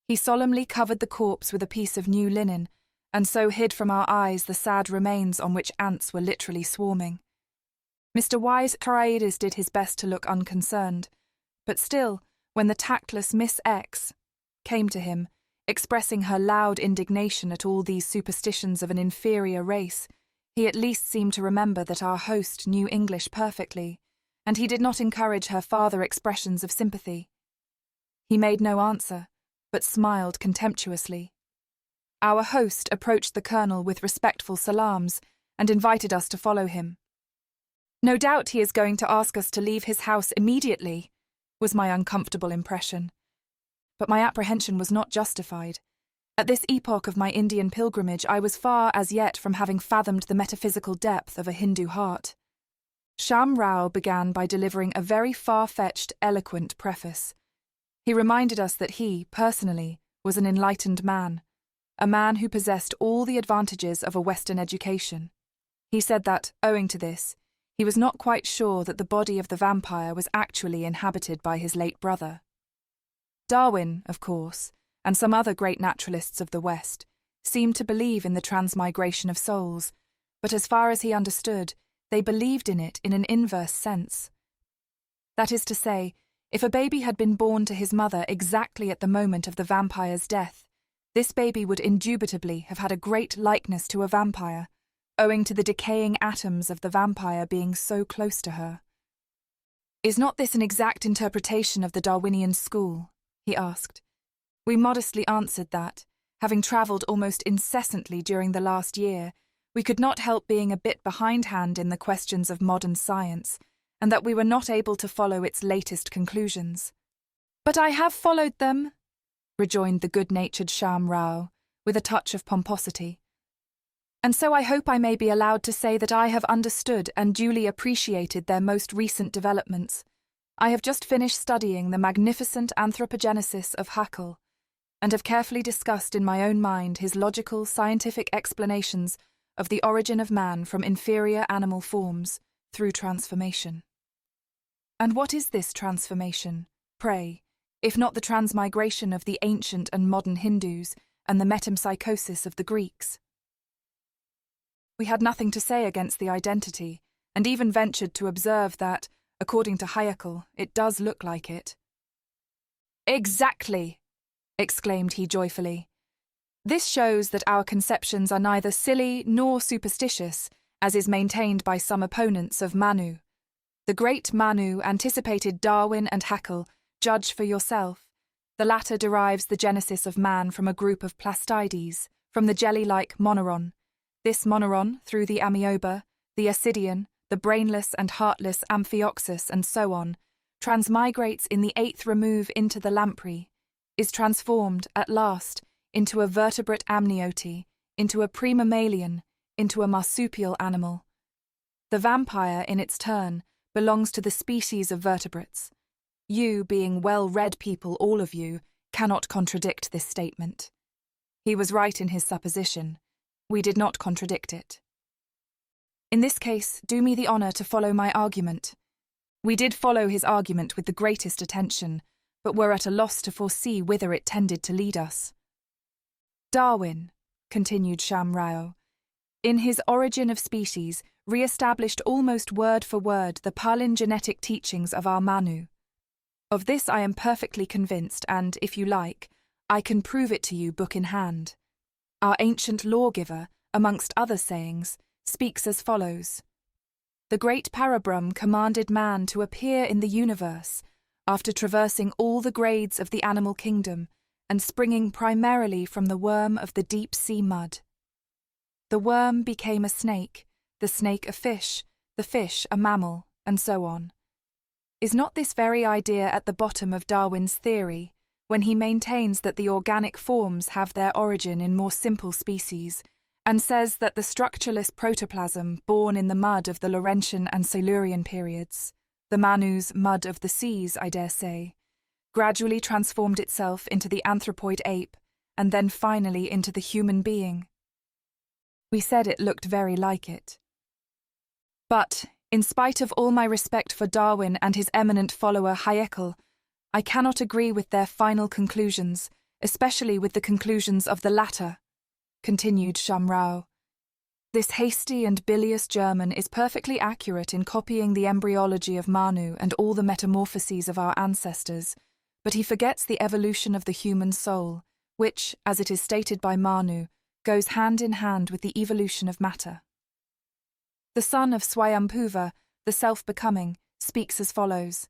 [SPEAKER 1] He solemnly covered the corpse with a piece of new linen, and so hid from our eyes the sad remains on which ants were literally swarming. Mr. Y's Karaides did his best to look unconcerned, but still, when the tactless Miss X came to him, expressing her loud indignation at all these superstitions of an inferior race, he at least seemed to remember that our host knew English perfectly, and he did not encourage her farther expressions of sympathy. He made no answer, but smiled contemptuously. Our host approached the colonel with respectful salams and invited us to follow him. "No doubt he is going to ask us to leave his house immediately," was my uncomfortable impression. But my apprehension was not justified. At this epoch of my Indian pilgrimage, I was far as yet from having fathomed the metaphysical depth of a Hindu heart. Sham Rao began by delivering a very far-fetched, eloquent preface. He reminded us that he, personally, was an enlightened man, a man who possessed all the advantages of a Western education. He said that, owing to this, he was not quite sure that the body of the vampire was actually inhabited by his late brother. Darwin, of course, and some other great naturalists of the West, seemed to believe in the transmigration of souls, but as far as he understood, they believed in it in an inverse sense. That is to say, if a baby had been born to his mother exactly at the moment of the vampire's death, this baby would indubitably have had a great likeness to a vampire, owing to the decaying atoms of the vampire being so close to her. "Is not this an exact interpretation of the Darwinian school?" he asked. We modestly answered that, having travelled almost incessantly during the last year, we could not help being a bit behindhand in the questions of modern science, and that we were not able to follow its latest conclusions. "But I have followed them," rejoined the good-natured Sham Rao, with a touch of pomposity. "And so I hope I may be allowed to say that I have understood and duly appreciated their most recent developments. I have just finished studying the magnificent anthropogenesis of Haeckel, and have carefully discussed in my own mind his logical, scientific explanations of the origin of man from inferior animal forms through transformation." And what is this transformation, pray, if not the transmigration of the ancient and modern Hindus and the metempsychosis of the Greeks? We had nothing to say against the identity, and even ventured to observe that, according to Haeckel, it does look like it. "Exactly!" exclaimed he joyfully. "This shows that our conceptions are neither silly nor superstitious, as is maintained by some opponents of Manu. The great Manu anticipated Darwin and Haeckel. Judge for yourself. The latter derives the genesis of man from a group of plastides, from the jelly-like moneron. This moneron, through the amyoba, the ascidian, the brainless and heartless amphioxus, and so on, transmigrates in the eighth remove into the lamprey, is transformed, at last, into a vertebrate amniote, into a premammalian, into a marsupial animal. The vampire, in its turn, belongs to the species of vertebrates. You, being well-read people, all of you, cannot contradict this statement. He was right in his supposition. We did not contradict it. In this case, do me the honour to follow my argument. We did follow his argument with the greatest attention, but were at a loss to foresee whither it tended to lead us. Darwin, continued Sham Rao, in his Origin of Species, re-established almost word for word the palingenetic teachings of our Manu. Of this I am perfectly convinced, and, if you like, I can prove it to you book in hand. Our ancient lawgiver, amongst other sayings, speaks as follows. The great Parabrum commanded man to appear in the universe, after traversing all the grades of the animal kingdom, and springing primarily from the worm of the deep-sea mud. The worm became a snake, the snake a fish, the fish a mammal, and so on. Is not this very idea at the bottom of Darwin's theory, when he maintains that the organic forms have their origin in more simple species, and says that the structureless protoplasm born in the mud of the Laurentian and Silurian periods, the Manu's mud of the seas, I dare say, gradually transformed itself into the anthropoid ape, and then finally into the human being? We said it looked very like it. But, in spite of all my respect for Darwin and his eminent follower Haeckel, I cannot agree with their final conclusions, especially with the conclusions of the latter, continued Shamrao. This hasty and bilious German is perfectly accurate in copying the embryology of Manu and all the metamorphoses of our ancestors, but he forgets the evolution of the human soul, which, as it is stated by Manu, goes hand in hand with the evolution of matter. The son of Swayambhuva, the self-becoming, speaks as follows.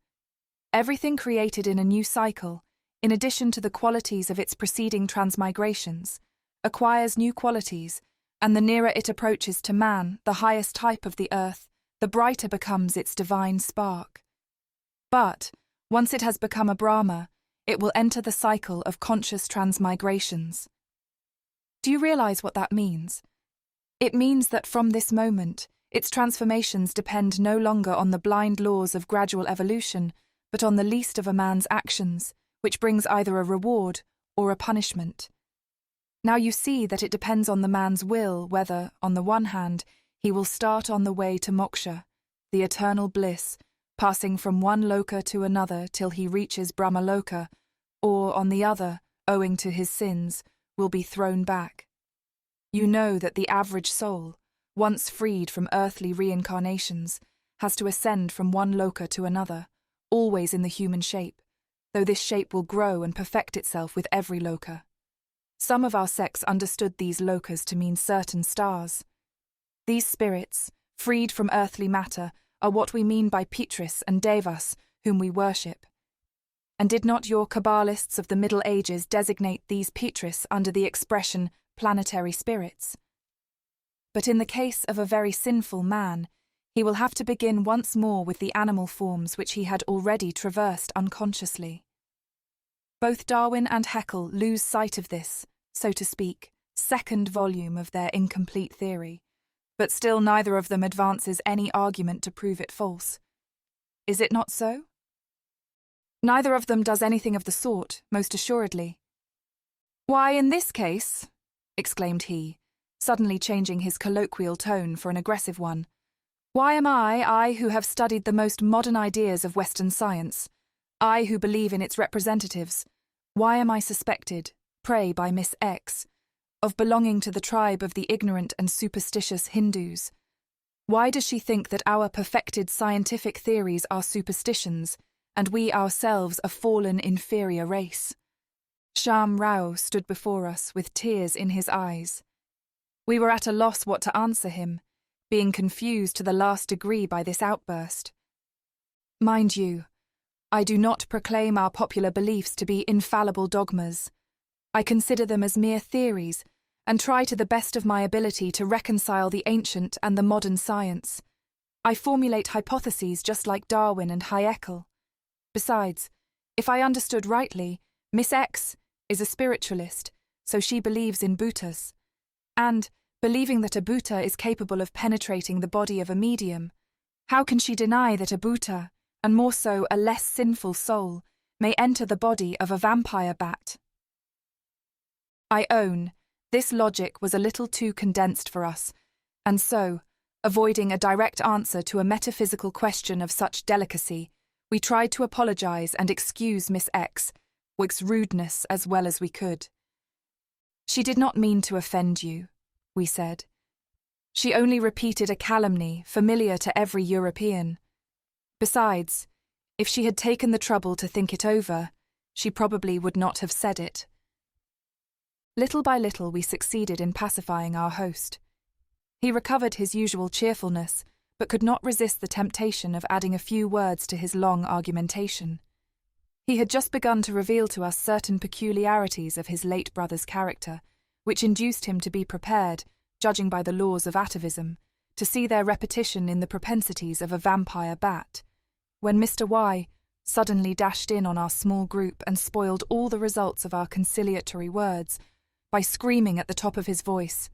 [SPEAKER 1] Everything created in a new cycle, in addition to the qualities of its preceding transmigrations, acquires new qualities, and the nearer it approaches to man, the highest type of the earth, the brighter becomes its divine spark. But, once it has become a Brahma, it will enter the cycle of conscious transmigrations. Do you realize what that means? It means that from this moment, its transformations depend no longer on the blind laws of gradual evolution, but on the least of a man's actions, which brings either a reward or a punishment. Now you see that it depends on the man's will whether, on the one hand, he will start on the way to moksha, the eternal bliss, passing from one loka to another till he reaches Brahmaloka, or, on the other, owing to his sins, will be thrown back. You know that the average soul, once freed from earthly reincarnations, has to ascend from one loka to another, always in the human shape, though this shape will grow and perfect itself with every loka. Some of our sects understood these lokas to mean certain stars. These spirits, freed from earthly matter, are what we mean by Pitris and Devas, whom we worship. And did not your Kabbalists of the Middle Ages designate these Pitris under the expression planetary spirits? But in the case of a very sinful man, he will have to begin once more with the animal forms which he had already traversed unconsciously. Both Darwin and Haeckel lose sight of this, so to speak, second volume of their incomplete theory, but still neither of them advances any argument to prove it false. Is it not so? Neither of them does anything of the sort, most assuredly. Why, in this case, exclaimed he, suddenly changing his colloquial tone for an aggressive one, Why am I who have studied the most modern ideas of Western science, I who believe in its representatives, why am I suspected, pray by Miss X, of belonging to the tribe of the ignorant and superstitious Hindus? Why does she think that our perfected scientific theories are superstitions, and we ourselves a fallen inferior race? Sham Rao stood before us with tears in his eyes. We were at a loss what to answer him, being confused to the last degree by this outburst. Mind you, I do not proclaim our popular beliefs to be infallible dogmas. I consider them as mere theories and try to the best of my ability to reconcile the ancient and the modern science. I formulate hypotheses just like Darwin and Haeckel. Besides, if I understood rightly, Miss X is a spiritualist, so she believes in Bhutas. And, believing that a Bhuta is capable of penetrating the body of a medium, how can she deny that a Bhuta, and more so a less sinful soul, may enter the body of a vampire bat? I own, this logic was a little too condensed for us, and so, avoiding a direct answer to a metaphysical question of such delicacy, we tried to apologize and excuse Miss X's rudeness as well as we could. She did not mean to offend you, we said. She only repeated a calumny familiar to every European. Besides, if she had taken the trouble to think it over, she probably would not have said it. Little by little we succeeded in pacifying our host. He recovered his usual cheerfulness, but could not resist the temptation of adding a few words to his long argumentation. He had just begun to reveal to us certain peculiarities of his late brother's character, which induced him to be prepared, judging by the laws of atavism, to see their repetition in the propensities of a vampire bat, when Mr. Y suddenly dashed in on our small group and spoiled all the results of our conciliatory words by screaming at the top of his voice,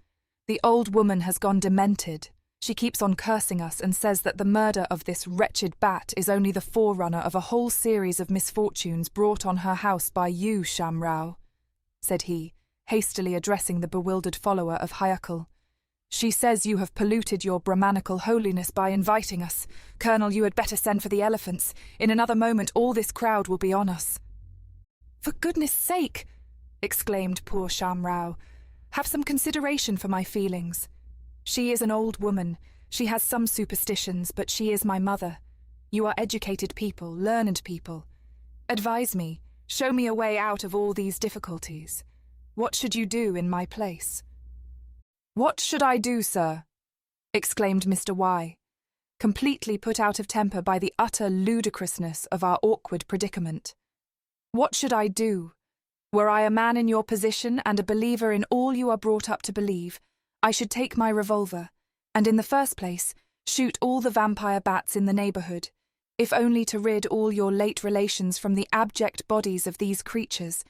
[SPEAKER 1] "The old woman has gone demented. She keeps on cursing us and says that the murder of this wretched bat is only the forerunner of a whole series of misfortunes brought on her house by you, Sham Rao," said he, hastily addressing the bewildered follower of Haeckel. "She says you have polluted your Brahmanical holiness by inviting us. Colonel, you had better send for the elephants. In another moment all this crowd will be on us." "For goodness' sake," exclaimed poor Sham Rao, "have some consideration for my feelings. She is an old woman. She has some superstitions, but she is my mother. You are educated people, learned people. Advise me, show me a way out of all these difficulties. What should you do in my place?" "What should I do, sir?" exclaimed Mr. Y, completely put out of temper by the utter ludicrousness of our awkward predicament. "What should I do? Were I a man in your position and a believer in all you are brought up to believe, I should take my revolver, and in the first place, shoot all the vampire bats in the neighbourhood, if only to rid all your late relations from the abject bodies of these creatures,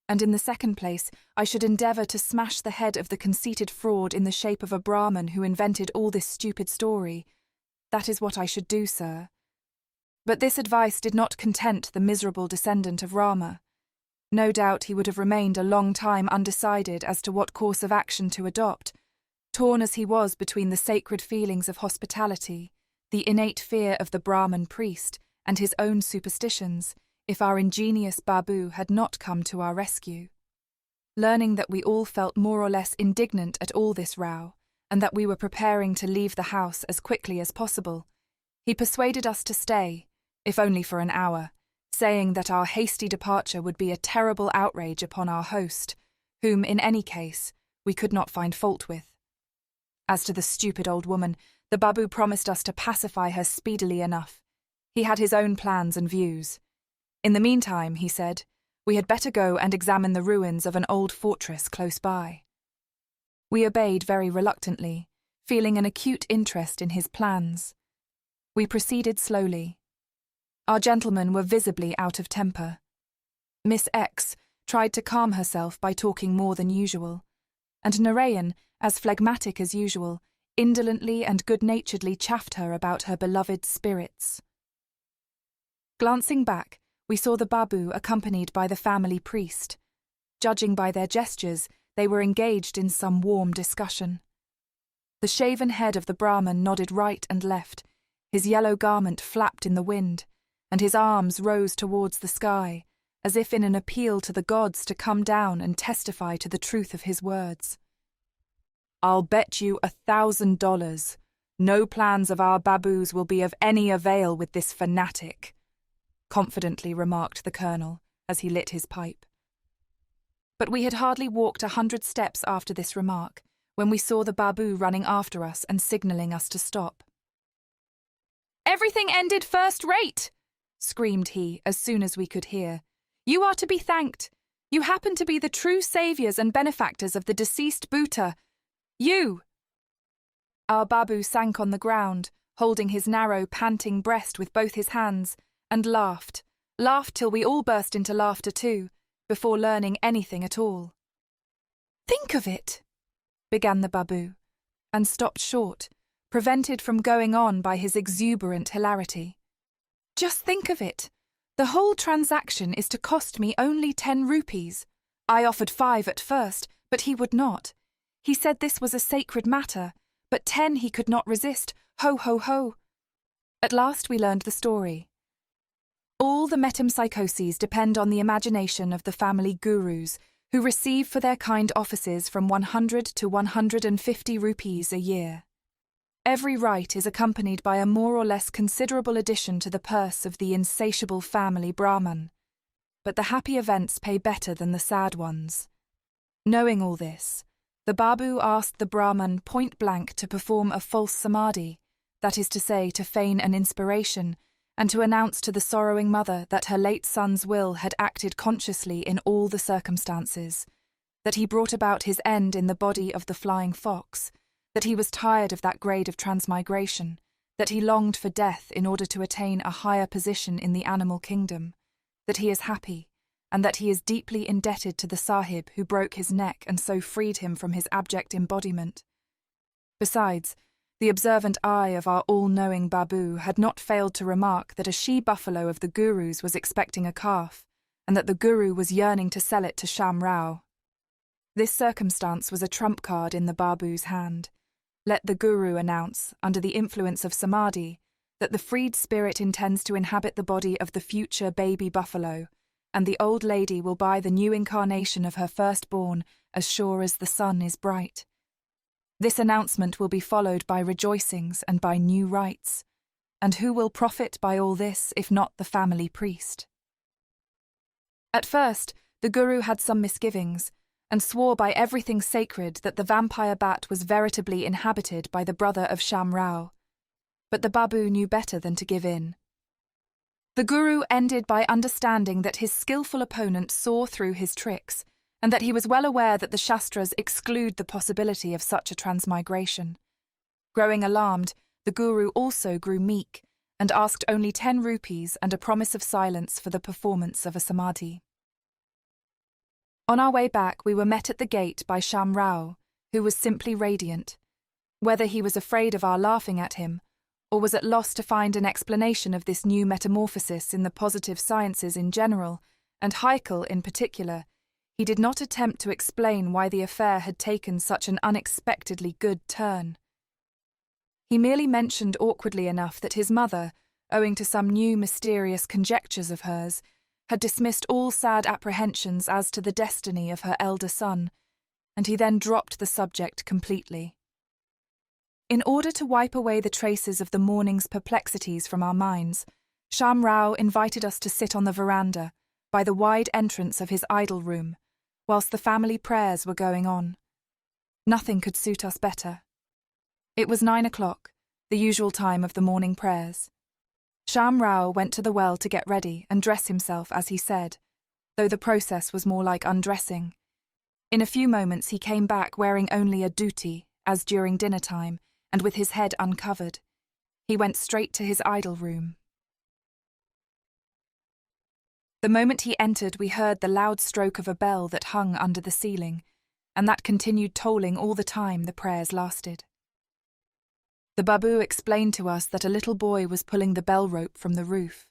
[SPEAKER 1] and in the second place, I should endeavour to smash the head of the conceited fraud in the shape of a Brahmin who invented all this stupid story. That is what I should do, sir." But this advice did not content the miserable descendant of Rama. No doubt he would have remained a long time undecided as to what course of action to adopt, torn as he was between the sacred feelings of hospitality, the innate fear of the Brahmin priest, and his own superstitions, if our ingenious Babu had not come to our rescue. Learning that we all felt more or less indignant at all this row, and that we were preparing to leave the house as quickly as possible, he persuaded us to stay, if only for an hour, saying that our hasty departure would be a terrible outrage upon our host, whom, in any case, we could not find fault with. As to the stupid old woman, the Babu promised us to pacify her speedily enough. He had his own plans and views. In the meantime, he said, we had better go and examine the ruins of an old fortress close by. We obeyed very reluctantly, feeling an acute interest in his plans. We proceeded slowly. Our gentlemen were visibly out of temper. Miss X tried to calm herself by talking more than usual, and Narayan, as phlegmatic as usual, indolently and good-naturedly chaffed her about her beloved spirits. Glancing back, we saw the Babu accompanied by the family priest. Judging by their gestures, they were engaged in some warm discussion. The shaven head of the Brahman nodded right and left, his yellow garment flapped in the wind, and his arms rose towards the sky, as if in an appeal to the gods to come down and testify to the truth of his words. "I'll bet you $1,000. No plans of our babus will be of any avail with this fanatic," confidently remarked the colonel as he lit his pipe. But we had hardly walked 100 steps after this remark when we saw the babu running after us and signalling us to stop. "Everything ended first rate," screamed he as soon as we could hear. "You are to be thanked. You happen to be the true saviours and benefactors of the deceased Bhuta. You!" Our babu sank on the ground, holding his narrow, panting breast with both his hands, and laughed till we all burst into laughter too, before learning anything at all. "Think of it," began the babu, and stopped short, prevented from going on by his exuberant hilarity. "Just think of it. The whole transaction is to cost me only 10 rupees. I offered 5 at first, but he would not. He said this was a sacred matter, but 10 he could not resist. Ho, ho, ho." At last we learned the story. All the metempsychoses depend on the imagination of the family gurus, who receive for their kind offices from 100 to 150 rupees a year. Every rite is accompanied by a more or less considerable addition to the purse of the insatiable family Brahman. But the happy events pay better than the sad ones. Knowing all this, the babu asked the Brahman point blank to perform a false samadhi, that is to say, to feign an inspiration, and to announce to the sorrowing mother that her late son's will had acted consciously in all the circumstances, that he brought about his end in the body of the flying fox, that he was tired of that grade of transmigration, that he longed for death in order to attain a higher position in the animal kingdom, that he is happy, and that he is deeply indebted to the sahib who broke his neck and so freed him from his abject embodiment. Besides, the observant eye of our all-knowing babu had not failed to remark that a she-buffalo of the guru's was expecting a calf, and that the guru was yearning to sell it to Sham Rao. This circumstance was a trump card in the babu's hand. Let the guru announce, under the influence of samadhi, that the freed spirit intends to inhabit the body of the future baby buffalo, and the old lady will buy the new incarnation of her firstborn as sure as the sun is bright. This announcement will be followed by rejoicings and by new rites. And who will profit by all this if not the family priest? At first, the guru had some misgivings, and swore by everything sacred that the vampire bat was veritably inhabited by the brother of Sham Rao. But the babu knew better than to give in. The guru ended by understanding that his skillful opponent saw through his tricks, and that he was well aware that the Shastras exclude the possibility of such a transmigration. Growing alarmed, the guru also grew meek, and asked only 10 rupees and a promise of silence for the performance of a samadhi. On our way back, we were met at the gate by Sham Rao, who was simply radiant. Whether he was afraid of our laughing at him, or was at loss to find an explanation of this new metamorphosis in the positive sciences in general, and Haeckel in particular, he did not attempt to explain why the affair had taken such an unexpectedly good turn. He merely mentioned awkwardly enough that his mother, owing to some new mysterious conjectures of hers, had dismissed all sad apprehensions as to the destiny of her elder son, and he then dropped the subject completely. In order to wipe away the traces of the morning's perplexities from our minds, Sham Rao invited us to sit on the veranda, by the wide entrance of his idol room, whilst the family prayers were going on. Nothing could suit us better. It was 9 o'clock, the usual time of the morning prayers. Sham Rao went to the well to get ready and dress himself as he said, though the process was more like undressing. In a few moments he came back wearing only a dhoti, as during dinner time, and with his head uncovered. He went straight to his idol room. The moment he entered, we heard the loud stroke of a bell that hung under the ceiling, and that continued tolling all the time the prayers lasted. The babu explained to us that a little boy was pulling the bell rope from the roof.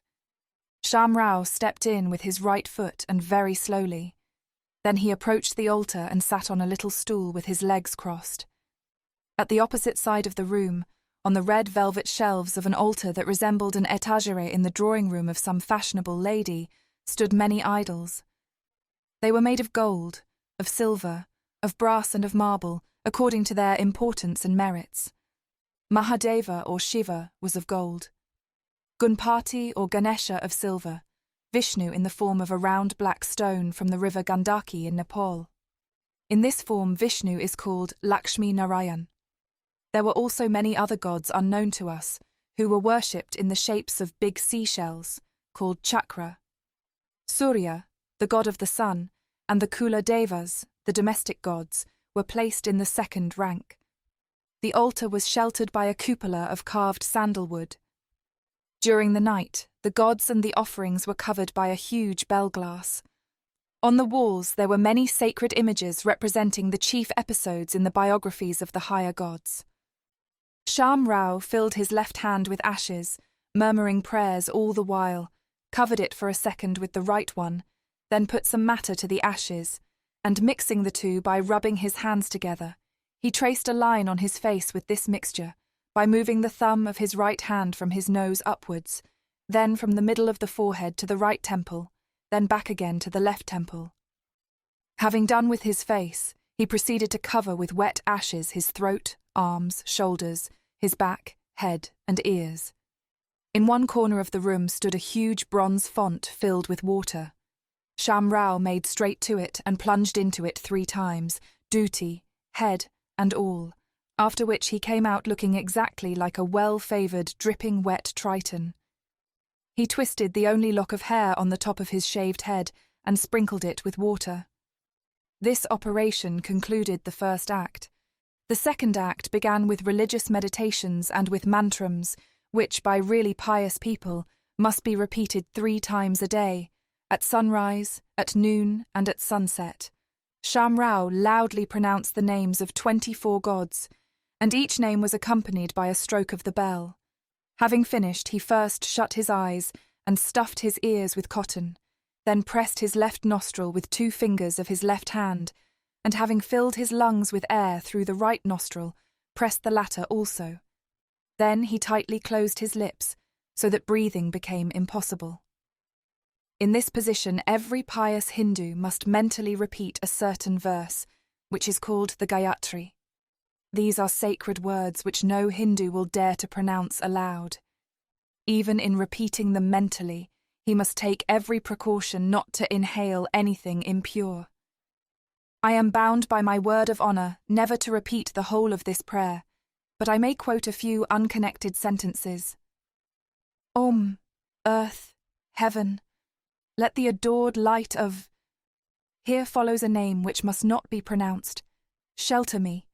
[SPEAKER 1] Sham Rao stepped in with his right foot and very slowly. Then he approached the altar and sat on a little stool with his legs crossed. At the opposite side of the room, on the red velvet shelves of an altar that resembled an etagere in the drawing-room of some fashionable lady, stood many idols. They were made of gold, of silver, of brass and of marble, according to their importance and merits. Mahadeva or Shiva was of gold, Gunpati or Ganesha of silver, Vishnu in the form of a round black stone from the river Gandaki in Nepal. In this form Vishnu is called Lakshmi Narayan. There were also many other gods unknown to us, who were worshipped in the shapes of big seashells, called Chakra. Surya, the god of the sun, and the Kula Devas, the domestic gods, were placed in the second rank. The altar was sheltered by a cupola of carved sandalwood. During the night, the gods and the offerings were covered by a huge bell glass. On the walls there were many sacred images representing the chief episodes in the biographies of the higher gods. Sham Rao filled his left hand with ashes, murmuring prayers all the while, covered it for a second with the right one, then put some matter to the ashes, and mixing the two by rubbing his hands together, he traced a line on his face with this mixture, by moving the thumb of his right hand from his nose upwards, then from the middle of the forehead to the right temple, then back again to the left temple. Having done with his face, he proceeded to cover with wet ashes his throat, arms, shoulders, his back, head, and ears. In one corner of the room stood a huge bronze font filled with water. Sham Rao made straight to it and plunged into it 3 times, duty, head, and all, after which he came out looking exactly like a well-favoured, dripping wet Triton. He twisted the only lock of hair on the top of his shaved head and sprinkled it with water. This operation concluded the first act. The second act began with religious meditations and with mantrams, which, by really pious people, must be repeated 3 times a day, at sunrise, at noon, and at sunset. Sham Rao loudly pronounced the names of 24 gods, and each name was accompanied by a stroke of the bell. Having finished, he first shut his eyes and stuffed his ears with cotton, then pressed his left nostril with 2 fingers of his left hand, and having filled his lungs with air through the right nostril, pressed the latter also. Then he tightly closed his lips, so that breathing became impossible. In this position, every pious Hindu must mentally repeat a certain verse, which is called the Gayatri. These are sacred words which no Hindu will dare to pronounce aloud. Even in repeating them mentally, he must take every precaution not to inhale anything impure. I am bound by my word of honour never to repeat the whole of this prayer, but I may quote a few unconnected sentences. Om, earth, heaven, let the adored light of... Here follows a name which must not be pronounced. Shelter me.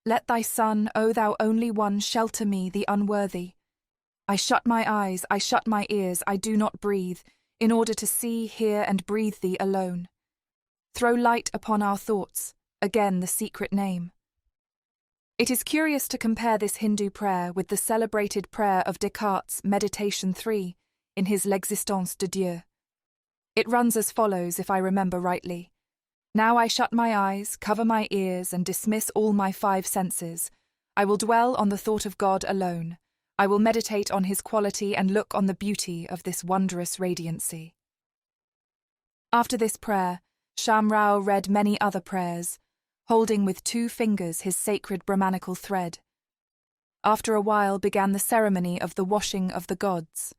[SPEAKER 1] Let thy Son, O thou only one, shelter me, the unworthy. I shut my eyes, I shut my ears, I do not breathe, in order to see, hear, and breathe thee alone. Throw light upon our thoughts, again the secret name. It is curious to compare this Hindu prayer with the celebrated prayer of Descartes' Meditation 3 in his L'Existence de Dieu. It runs as follows, if I remember rightly. Now I shut my eyes, cover my ears, and dismiss all my 5 senses. I will dwell on the thought of God alone. I will meditate on his quality and look on the beauty of this wondrous radiancy. After this prayer, Sham Rao read many other prayers, holding with 2 fingers his sacred Brahmanical thread. After a while began the ceremony of the washing of the gods.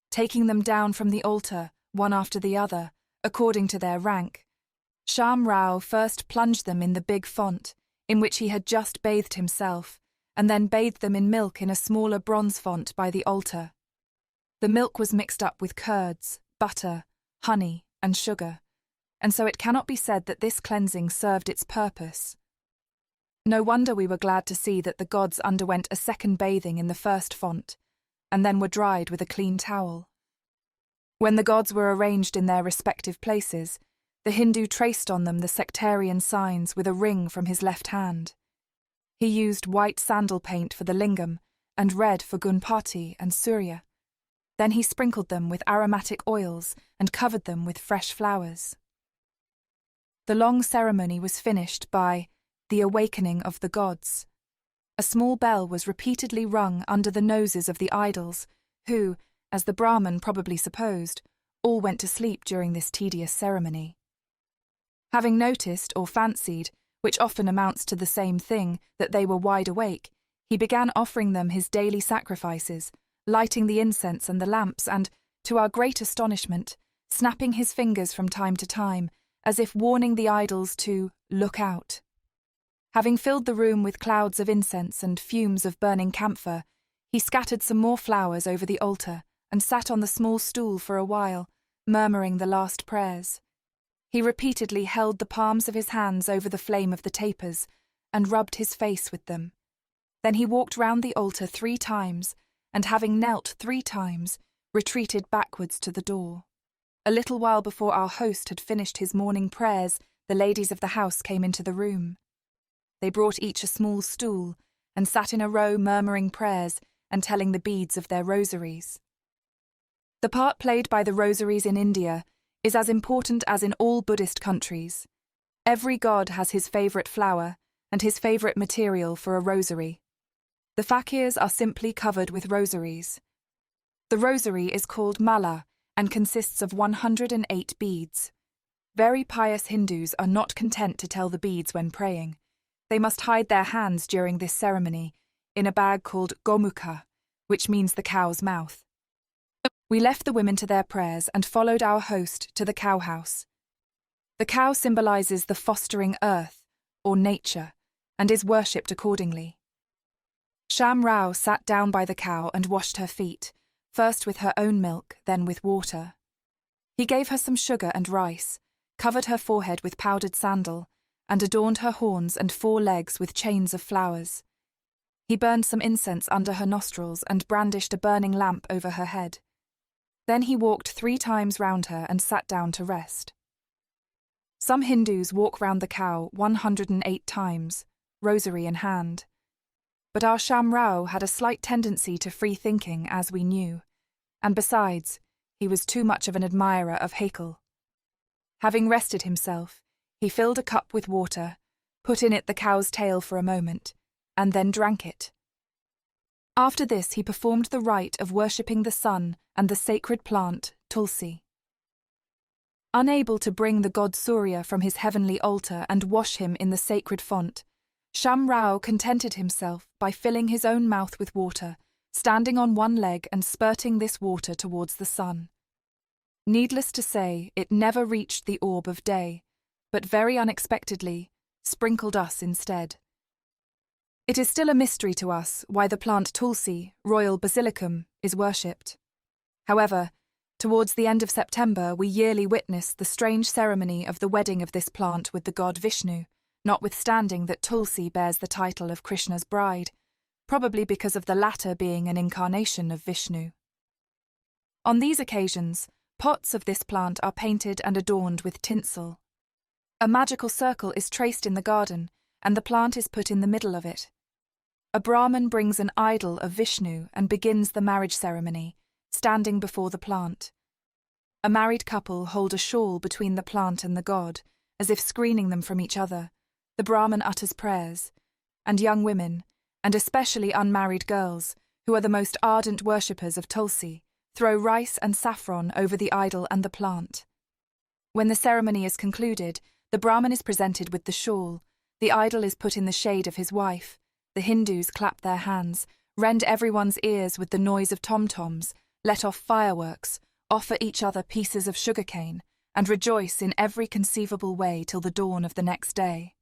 [SPEAKER 1] Taking them down from the altar, one after the other, according to their rank, Sham Rao first plunged them in the big font, in which he had just bathed himself, and then bathed them in milk in a smaller bronze font by the altar. The milk was mixed up with curds, butter, honey, and sugar, and so it cannot be said that this cleansing served its purpose. No wonder we were glad to see that the gods underwent a second bathing in the first font, and then were dried with a clean towel. When the gods were arranged in their respective places, the Hindu traced on them the sectarian signs with a ring from his left hand. He used white sandal paint for the lingam and red for Gunpati and Surya. Then he sprinkled them with aromatic oils and covered them with fresh flowers. The long ceremony was finished by the awakening of the gods. A small bell was repeatedly rung under the noses of the idols, who, as the Brahman probably supposed, all went to sleep during this tedious ceremony. Having noticed or fancied, which often amounts to the same thing, that they were wide awake, he began offering them his daily sacrifices, lighting the incense and the lamps and, to our great astonishment, snapping his fingers from time to time, as if warning the idols to look out. Having filled the room with clouds of incense and fumes of burning camphor, he scattered some more flowers over the altar and sat on the small stool for a while, murmuring the last prayers. He repeatedly held the palms of his hands over the flame of the tapers and rubbed his face with them. Then he walked round the altar 3 times, and having knelt 3 times, retreated backwards to the door. A little while before our host had finished his morning prayers, the ladies of the house came into the room. They brought each a small stool, and sat in a row murmuring prayers and telling the beads of their rosaries. The part played by the rosaries in India is as important as in all Buddhist countries. Every god has his favourite flower and his favourite material for a rosary. The fakirs are simply covered with rosaries. The rosary is called mala and consists of 108 beads. Very pious Hindus are not content to tell the beads when praying. They must hide their hands during this ceremony in a bag called gomukha, which means the cow's mouth. We left the women to their prayers and followed our host to the cow house. The cow symbolises the fostering earth, or nature, and is worshipped accordingly. Sham Rao sat down by the cow and washed her feet, first with her own milk, then with water. He gave her some sugar and rice, covered her forehead with powdered sandal, and adorned her horns and 4 legs with chains of flowers. He burned some incense under her nostrils and brandished a burning lamp over her head. Then he walked 3 times round her and sat down to rest. Some Hindus walk round the cow 108 times, rosary in hand. But our Sham Rao had a slight tendency to free thinking, as we knew, and besides, he was too much of an admirer of Haeckel. Having rested himself, he filled a cup with water, put in it the cow's tail for a moment, and then drank it. After this he performed the rite of worshipping the sun and the sacred plant, tulsi. Unable to bring the god Surya from his heavenly altar and wash him in the sacred font, Sham Rao contented himself by filling his own mouth with water, standing on one leg and spurting this water towards the sun. Needless to say, it never reached the orb of day, but very unexpectedly sprinkled us instead. It is still a mystery to us why the plant tulsi, royal basilicum, is worshipped. However, towards the end of September we yearly witness the strange ceremony of the wedding of this plant with the god Vishnu, notwithstanding that tulsi bears the title of Krishna's bride, probably because of the latter being an incarnation of Vishnu. On these occasions, pots of this plant are painted and adorned with tinsel. A magical circle is traced in the garden, and the plant is put in the middle of it. A Brahman brings an idol of Vishnu and begins the marriage ceremony, standing before the plant. A married couple hold a shawl between the plant and the god, as if screening them from each other. The Brahman utters prayers, and young women, and especially unmarried girls, who are the most ardent worshippers of tulsi, throw rice and saffron over the idol and the plant. When the ceremony is concluded, the Brahman is presented with the shawl, the idol is put in the shade of his wife, the Hindus clap their hands, rend everyone's ears with the noise of tom-toms, let off fireworks, offer each other pieces of sugarcane, and rejoice in every conceivable way till the dawn of the next day.